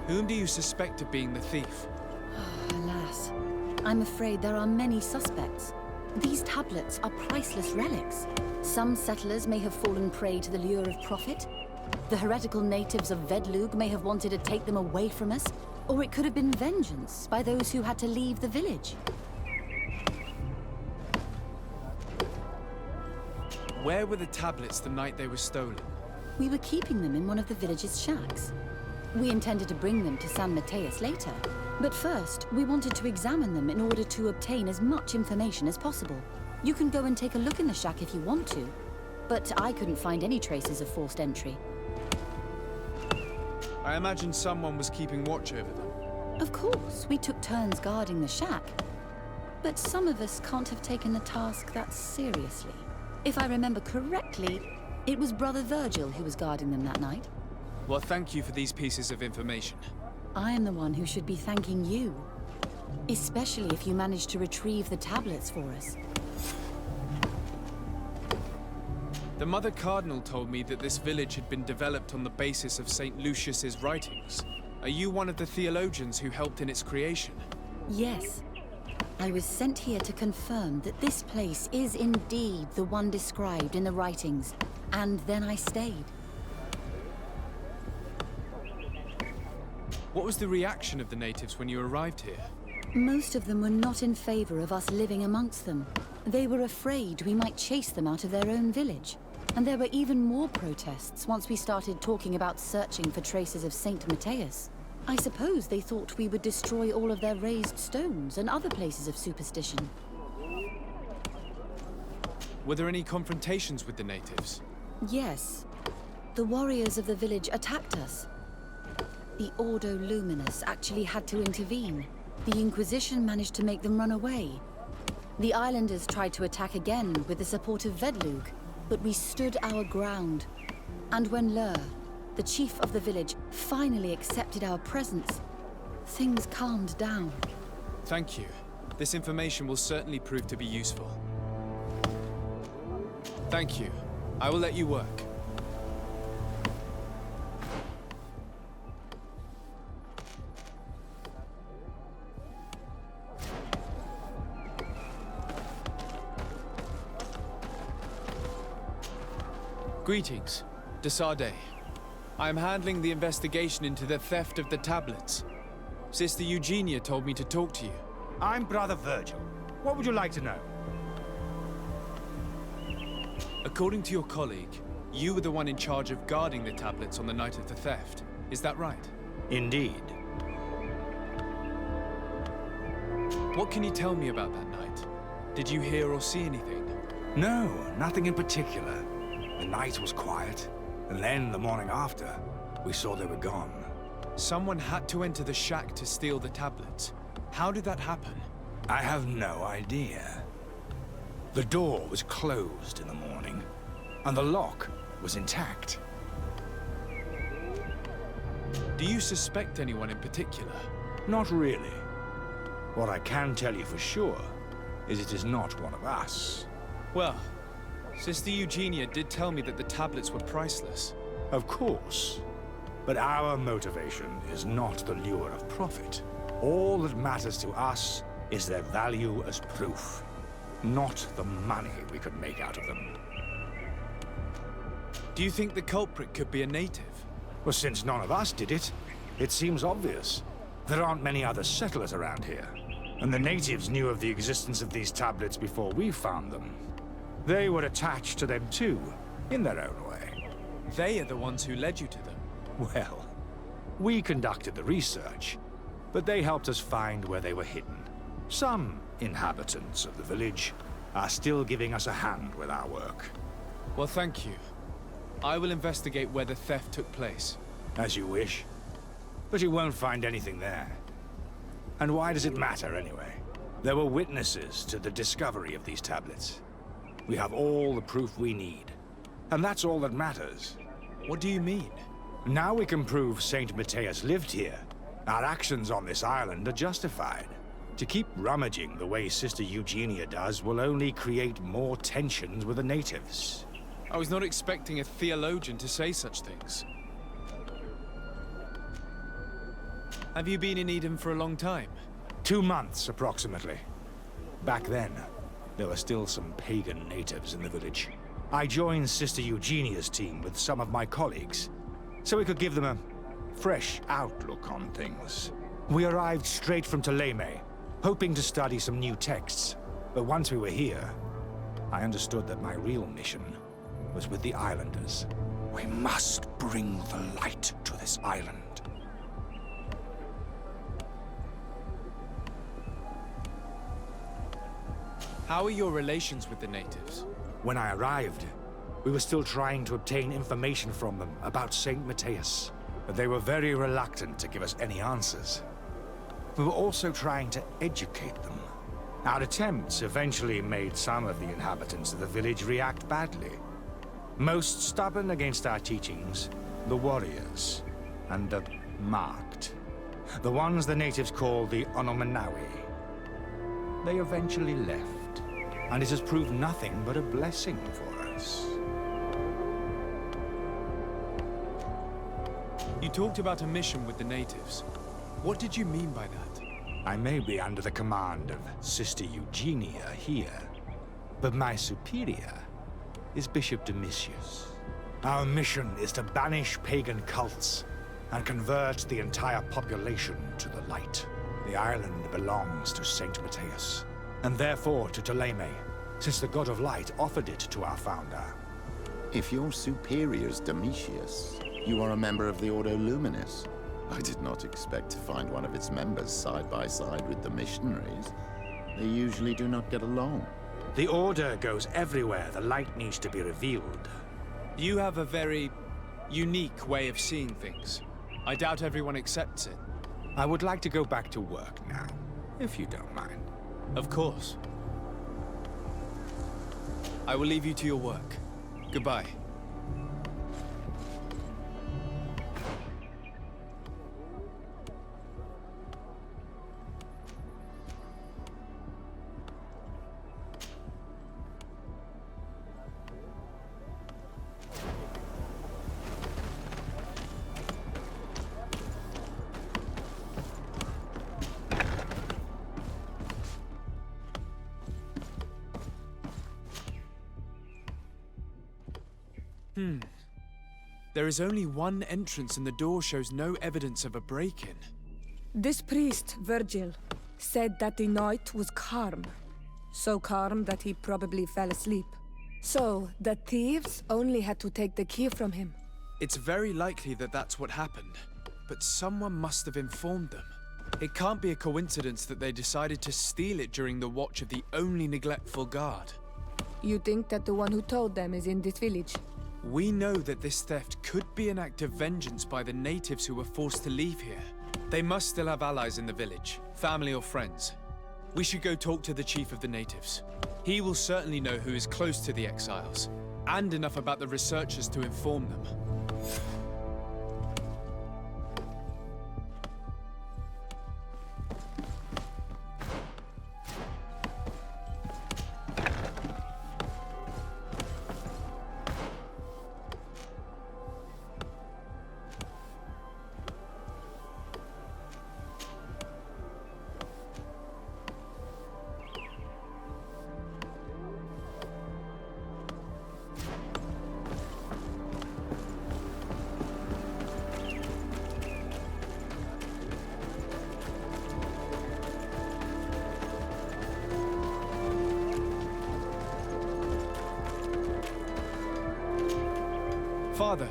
Whom do you suspect of being the thief? Alas. I'm afraid there are many suspects. These tablets are priceless relics. Some settlers may have fallen prey to the lure of profit. The heretical natives of Vedlug may have wanted to take them away from us, or it could have been vengeance by those who had to leave the village. Where were the tablets the night they were stolen? We were keeping them in one of the village's shacks. We intended to bring them to San Matheus later, but first we wanted to examine them in order to obtain as much information as possible. You can go and take a look in the shack if you want to, but I couldn't find any traces of forced entry. I imagine someone was keeping watch over them. Of course, we took turns guarding the shack, but some of us can't have taken the task that seriously. If I remember correctly, it was Brother Virgil who was guarding them that night. Well, thank you for these pieces of information. I am the one who should be thanking you. Especially if you managed to retrieve the tablets for us. The Mother Cardinal told me that this village had been developed on the basis of St. Lucius's writings. Are you one of the theologians who helped in its creation? Yes. I was sent here to confirm that this place is indeed the one described in the writings, and then I stayed. What was the reaction of the natives when you arrived here? Most of them were not in favor of us living amongst them. They were afraid we might chase them out of their own village. And there were even more protests once we started talking about searching for traces of Saint Matheus. I suppose they thought we would destroy all of their raised stones and other places of superstition. Were there any confrontations with the natives? Yes. The warriors of the village attacked us. The Ordo Luminous actually had to intervene. The Inquisition managed to make them run away. The islanders tried to attack again with the support of Vedlug, but we stood our ground. And when Lur, the chief of the village, finally accepted our presence, things calmed down. Thank you. This information will certainly prove to be useful. Thank you. I will let you work. Greetings, de Sardet. I am handling the investigation into the theft of the tablets. Sister Eugenia told me to talk to you. I'm Brother Virgil. What would you like to know? According to your colleague, you were the one in charge of guarding the tablets on the night of the theft. Is that right? Indeed. What can you tell me about that night? Did you hear or see anything? No, nothing in particular. The night was quiet, and then the morning after, we saw they were gone. Someone had to enter the shack to steal the tablets. How did that happen? I have no idea. The door was closed in the morning, and the lock was intact. Do you suspect anyone in particular? Not really. What I can tell you for sure is it is not one of us. Well, Sister Eugenia did tell me that the tablets were priceless. Of course. But our motivation is not the lure of profit. All that matters to us is their value as proof, not the money we could make out of them. Do you think the culprit could be a native? Well, since none of us did it, it seems obvious. There aren't many other settlers around here, and the natives knew of the existence of these tablets before we found them. They were attached to them too, in their own way. They are the ones who led you to them. Well, we conducted the research, but they helped us find where they were hidden. Some inhabitants of the village are still giving us a hand with our work. Well, thank you. I will investigate where the theft took place. As you wish. But you won't find anything there. And why does it matter, anyway? There were witnesses to the discovery of these tablets. We have all the proof we need. And that's all that matters. What do you mean? Now we can prove Saint Matheus lived here. Our actions on this island are justified. To keep rummaging the way Sister Eugenia does will only create more tensions with the natives. I was not expecting a theologian to say such things. Have you been in Eden for a long time? 2 months, approximately. Back then, there were still some pagan natives in the village. I joined Sister Eugenia's team with some of my colleagues, so we could give them a fresh outlook on things. We arrived straight from Ptolemy, hoping to study some new texts. But once we were here, I understood that my real mission was with the islanders. We must bring the light to this island. How are your relations with the natives? When I arrived, we were still trying to obtain information from them about Saint Matheus, but they were very reluctant to give us any answers. We were also trying to educate them. Our attempts eventually made some of the inhabitants of the village react badly. Most stubborn against our teachings, the warriors, and the marked. The ones the natives call the Onomanawi. They eventually left, and it has proved nothing but a blessing for us. You talked about a mission with the natives. What did you mean by that? I may be under the command of Sister Eugenia here, but my superior is Bishop Domitius. Our mission is to banish pagan cults and convert the entire population to the light. The island belongs to Saint Matheus, and therefore to Ptolemy, since the God of Light offered it to our founder. If your superior's Domitius, you are a member of the Ordo Luminis. I did not expect to find one of its members side by side with the missionaries. They usually do not get along. The Order goes everywhere the light needs to be revealed. You have a very unique way of seeing things. I doubt everyone accepts it. I would like to go back to work now, if you don't mind. Of course. I will leave you to your work. Goodbye. There is only one entrance and the door shows no evidence of a break-in. This priest, Virgil, said that the night was calm. So calm that he probably fell asleep. So, the thieves only had to take the key from him. It's very likely that that's what happened, but someone must have informed them. It can't be a coincidence that they decided to steal it during the watch of the only neglectful guard. You think that the one who told them is in this village? We know that this theft could be an act of vengeance by the natives who were forced to leave here. They must still have allies in the village, family or friends. We should go talk to the chief of the natives. He will certainly know who is close to the exiles, and enough about the researchers to inform them. Father.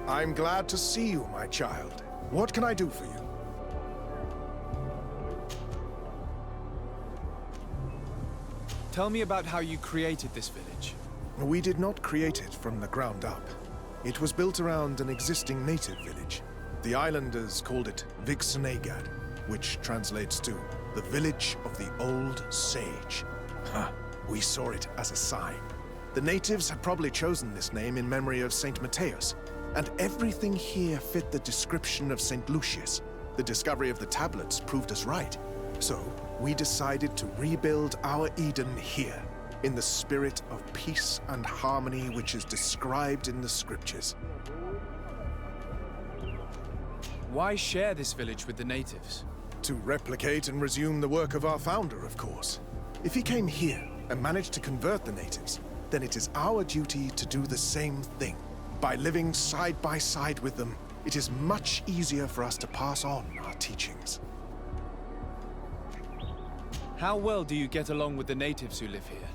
I'm glad to see you, my child. What can I do for you? Tell me about how you created this village. We did not create it from the ground up. It was built around an existing native village. The islanders called it Vixenagad, which translates to the Village of the Old Sage. We saw it as a sign. The natives had probably chosen this name in memory of Saint Matheus, and everything here fit the description of Saint Lucius. The discovery of the tablets proved us right. So, we decided to rebuild our Eden here, in the spirit of peace and harmony which is described in the scriptures. Why share this village with the natives? To replicate and resume the work of our founder, of course. If he came here and managed to convert the natives, then it is our duty to do the same thing. By living side by side with them, it is much easier for us to pass on our teachings. How well do you get along with the natives who live here?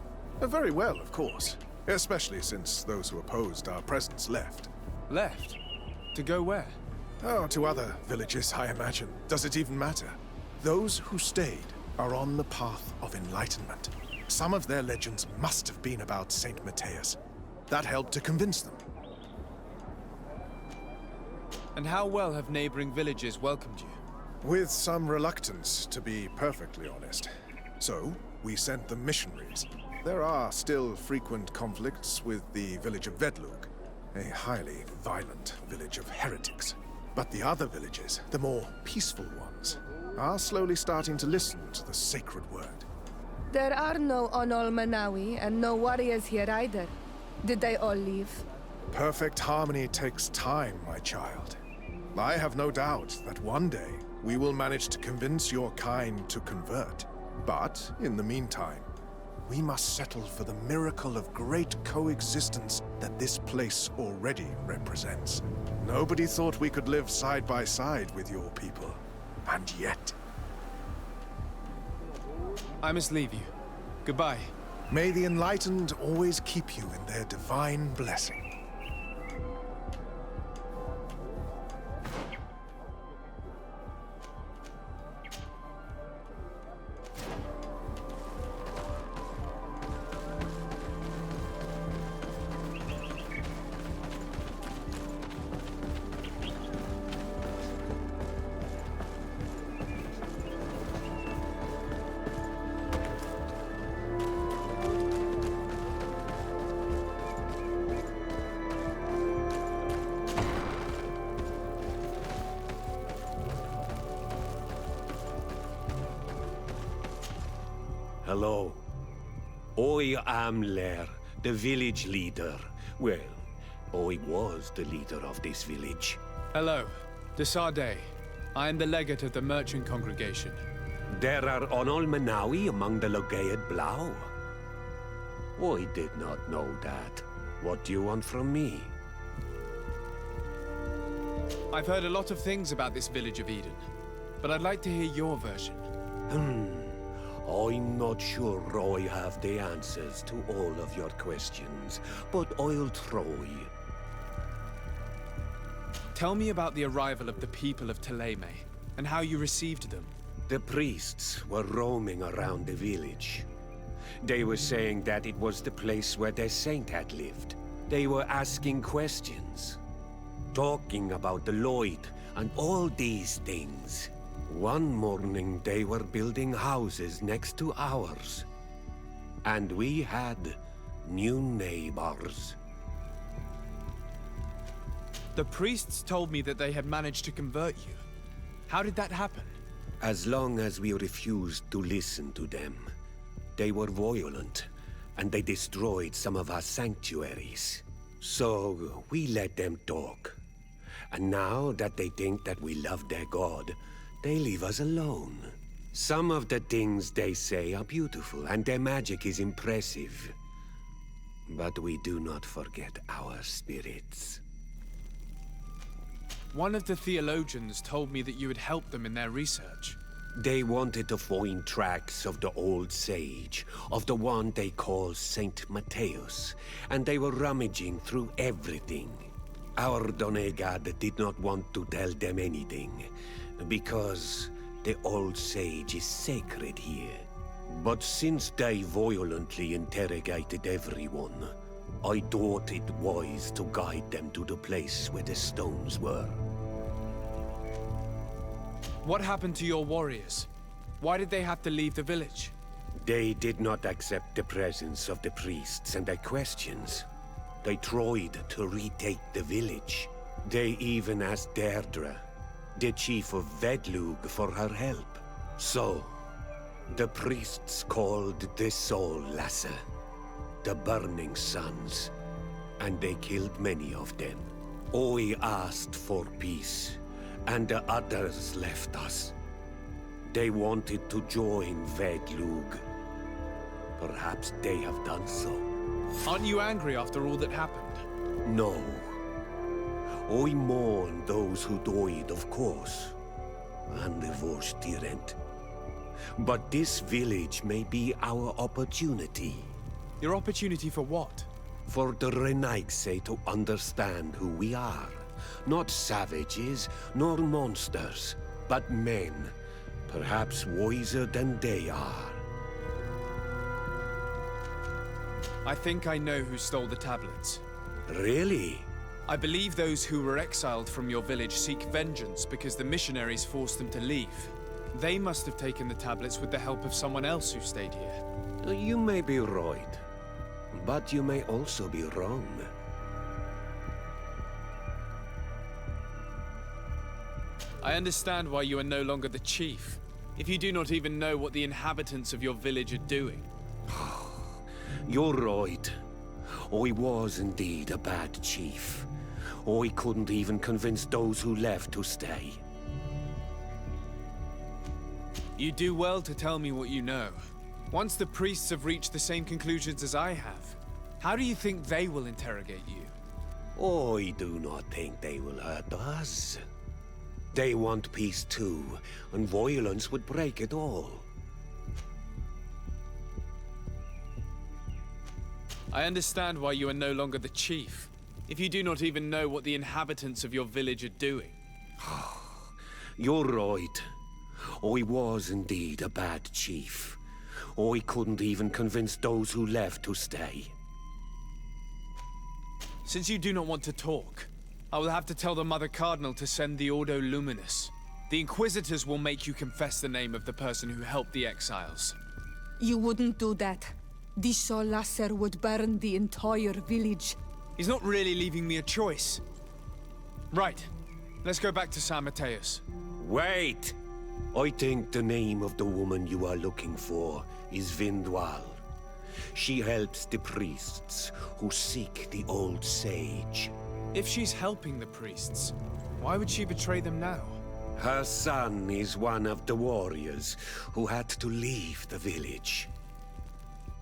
Very well, of course. Especially since those who opposed our presence left. Left? To go where? Oh, to other villages, I imagine. Does it even matter? Those who stayed are on the path of enlightenment. Some of their legends must have been about Saint Matheus. That helped to convince them. And how well have neighboring villages welcomed you? With some reluctance, to be perfectly honest. So, we sent them missionaries. There are still frequent conflicts with the village of Vedlug, a highly violent village of heretics. But the other villages, the more peaceful ones, are slowly starting to listen to the sacred word. There are no Onol Manawi and no warriors here either. Did they all leave? Perfect harmony takes time, my child. I have no doubt that one day we will manage to convince your kind to convert. But, in the meantime, we must settle for the miracle of great coexistence that this place already represents. Nobody thought we could live side by side with your people. And yet... I must leave you. Goodbye. May the enlightened always keep you in their divine blessing. Hello. I am Lair, the village leader. Well, I was the leader of this village. Hello. Desade. I am the legate of the merchant congregation. There are Onol Manawi among the Logead Blau. I did not know that. What do you want from me? I've heard a lot of things about this village of Eden, but I'd like to hear your version. I'm not sure I have the answers to all of your questions, but I'll try. Tell me about the arrival of the people of Teleme, and how you received them. The priests were roaming around the village. They were saying that it was the place where their saint had lived. They were asking questions, talking about the Lloyd and all these things. One morning they were building houses next to ours. And we had new neighbors. The priests told me that they had managed to convert you. How did that happen? As long as we refused to listen to them, they were violent, and they destroyed some of our sanctuaries. So we let them talk. And now that they think that we love their god, they leave us alone. Some of the things they say are beautiful, and their magic is impressive. But we do not forget our spirits. One of the theologians told me that you had helped them in their research. They wanted to find tracks of the old sage, of the one they call Saint Matheus, and they were rummaging through everything. Our Donegad did not want to tell them anything, because the old sage is sacred here. But since they violently interrogated everyone, I thought it wise to guide them to the place where the stones were. What happened to your warriors? Why did they have to leave the village? They did not accept the presence of the priests and their questions. They tried to retake the village. They even asked Deirdre, the chief of Vedlug, for her help. So, the priests called the Soul Lasser, the Burning Suns, and they killed many of them. I asked for peace, and the others left us. They wanted to join Vedlug. Perhaps they have done so. Aren't you angry after all that happened? No. I mourn those who died, of course, and the Vorstyrent. But this village may be our opportunity. Your opportunity for what? For the Renaigse to understand who we are. Not savages, nor monsters, but men, perhaps wiser than they are. I think I know who stole the tablets. Really? I believe those who were exiled from your village seek vengeance because the missionaries forced them to leave. They must have taken the tablets with the help of someone else who stayed here. You may be right, but you may also be wrong. I understand why you are no longer the chief, if you do not even know what the inhabitants of your village are doing. You're right. I was indeed a bad chief. I couldn't even convince those who left to stay. You do well to tell me what you know. Once the priests have reached the same conclusions as I have, how do you think they will interrogate you? I do not think they will hurt us. They want peace too, and violence would break it all. I understand why you are no longer the chief, if you do not even know what the inhabitants of your village are doing. You're right. I was indeed a bad chief. I couldn't even convince those who left to stay. Since you do not want to talk, I will have to tell the Mother Cardinal to send the Ordo Luminous. The Inquisitors will make you confess the name of the person who helped the exiles. You wouldn't do that. The Soul Lasser would burn the entire village. He's not really leaving me a choice. Right. Let's go back to San Matheus. Wait! I think the name of the woman you are looking for is Vindwal. She helps the priests who seek the old sage. If she's helping the priests, why would she betray them now? Her son is one of the warriors who had to leave the village.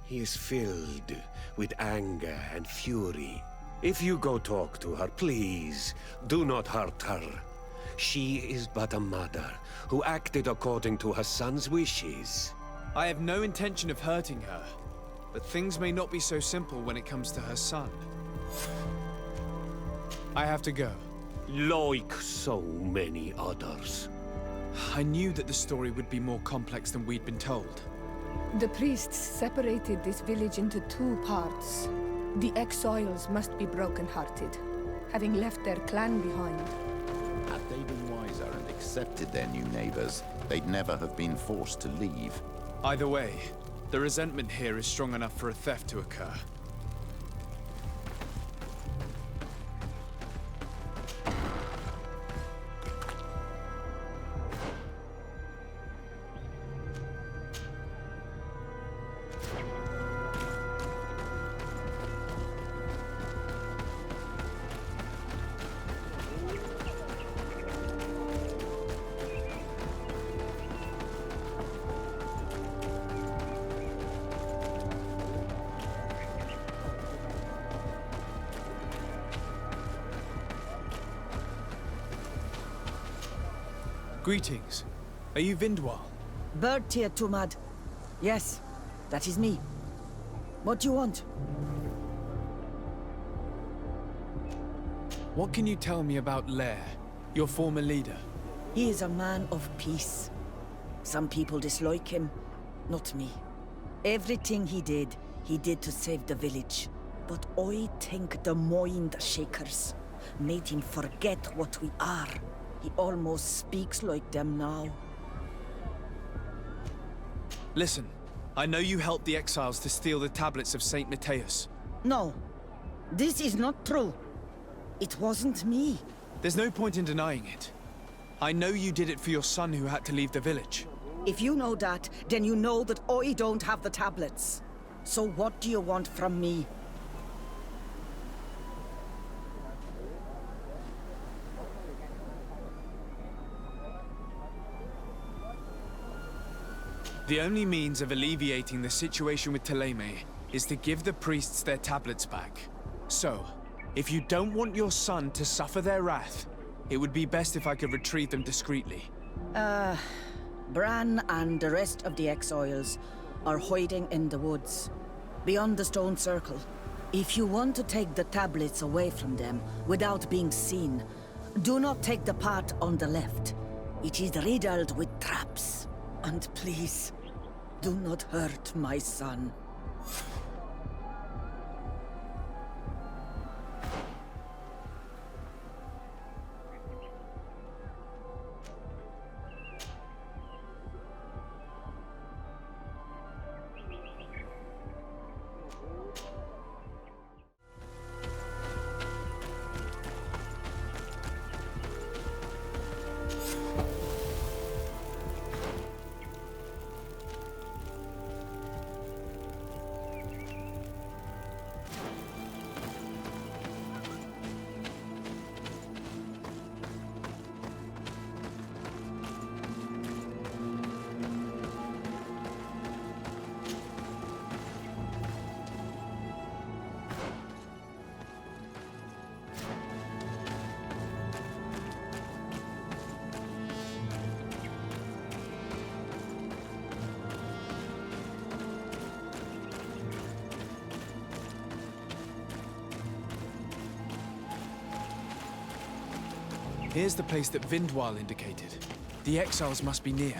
He is filled with anger and fury. If you go talk to her, please, do not hurt her. She is but a mother who acted according to her son's wishes. I have no intention of hurting her, but things may not be so simple when it comes to her son. I have to go. Like so many others. I knew that the story would be more complex than we'd been told. The priests separated this village into two parts. The exiles must be broken-hearted, having left their clan behind. Had they been wiser and accepted their new neighbors, they'd never have been forced to leave. Either way, the resentment here is strong enough for a theft to occur. Greetings. Are you Vindwal? Bird Tir Tumad. Yes, that is me. What do you want? What can you tell me about Lair, your former leader? He is a man of peace. Some people dislike him, not me. Everything he did to save the village. But I think the mind shakers made him forget what we are. He almost speaks like them now. Listen, I know you helped the exiles to steal the tablets of St. Matheus. No, this is not true. It wasn't me. There's no point in denying it. I know you did it for your son who had to leave the village. If you know that, then you know that I don't have the tablets. So what do you want from me? The only means of alleviating the situation with Thélème is to give the priests their tablets back. So, if you don't want your son to suffer their wrath, it would be best if I could retrieve them discreetly. Bran and the rest of the exiles are hiding in the woods, beyond the stone circle. If you want to take the tablets away from them without being seen, do not take the path on the left. It is riddled with traps. And please, do not hurt my son. Here's the place that Vindwal indicated. The exiles must be near.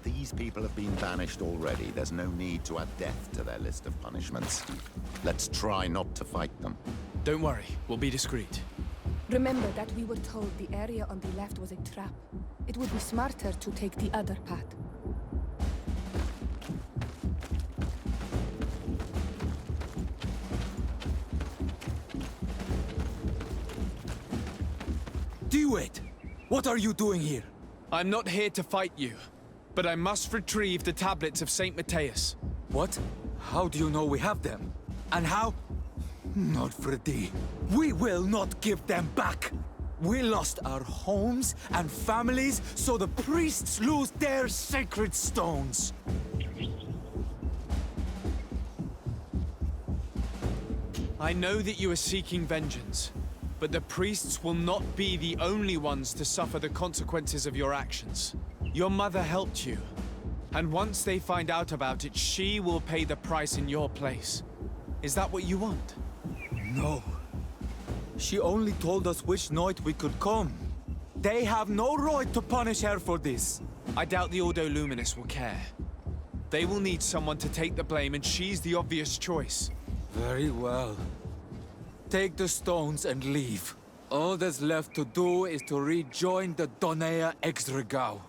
These people have been banished already. There's no need to add death to their list of punishments. Let's try not to fight them. Don't worry, we'll be discreet. Remember that we were told the area on the left was a trap. It would be smarter to take the other path. Do-it! What are you doing here? I'm not here to fight you, but I must retrieve the tablets of St. Matheus. What? How do you know we have them? And how? Not Fradee. We will not give them back! We lost our homes and families, so the priests lose their sacred stones! I know that you are seeking vengeance, but the priests will not be the only ones to suffer the consequences of your actions. Your mother helped you, and once they find out about it, she will pay the price in your place. Is that what you want? No. She only told us which night we could come. They have no right to punish her for this. I doubt the Ordo Luminous will care. They will need someone to take the blame, and she's the obvious choice. Very well. Take the stones and leave. All that's left to do is to rejoin the Donea Exregao.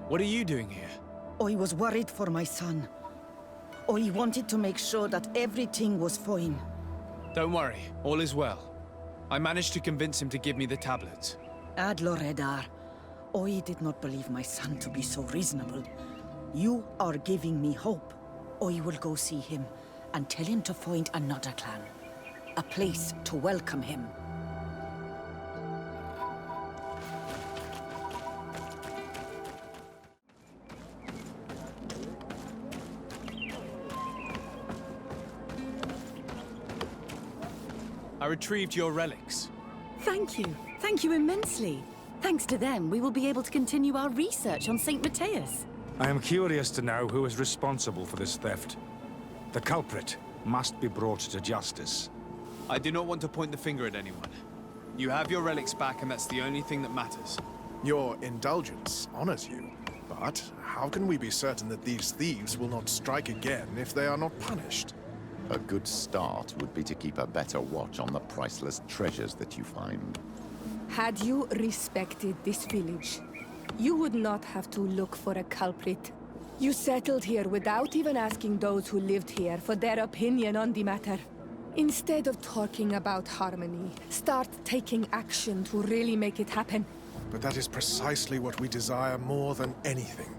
What are you doing here? I was worried for my son. I wanted to make sure that everything was fine. Don't worry, all is well. I managed to convince him to give me the tablets. Ad Loredar, I did not believe my son to be so reasonable. You are giving me hope. I will go see him and tell him to find another clan. A place to welcome him. I retrieved your relics. Thank you. Thank you immensely. Thanks to them, we will be able to continue our research on St. Matheus. I am curious to know who is responsible for this theft. The culprit must be brought to justice. I do not want to point the finger at anyone. You have your relics back, and that's the only thing that matters. Your indulgence honors you. But how can we be certain that these thieves will not strike again if they are not punished? A good start would be to keep a better watch on the priceless treasures that you find. Had you respected this village, you would not have to look for a culprit. You settled here without even asking those who lived here for their opinion on the matter. Instead of talking about harmony, start taking action to really make it happen. But that is precisely what we desire more than anything.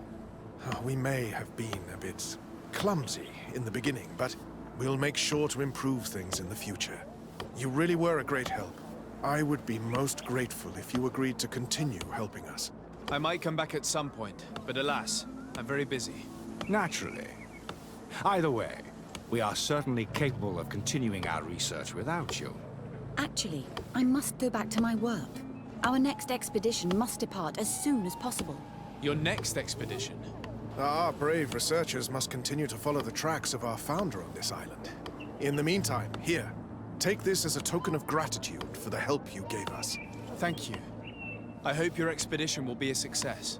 We may have been a bit clumsy in the beginning, but we'll make sure to improve things in the future. You really were a great help. I would be most grateful if you agreed to continue helping us. I might come back at some point, but alas, I'm very busy. Naturally. Either way, we are certainly capable of continuing our research without you. Actually, I must go back to my work. Our next expedition must depart as soon as possible. Your next expedition? Our brave researchers must continue to follow the tracks of our founder on this island. In the meantime, here, take this as a token of gratitude for the help you gave us. Thank you. I hope your expedition will be a success.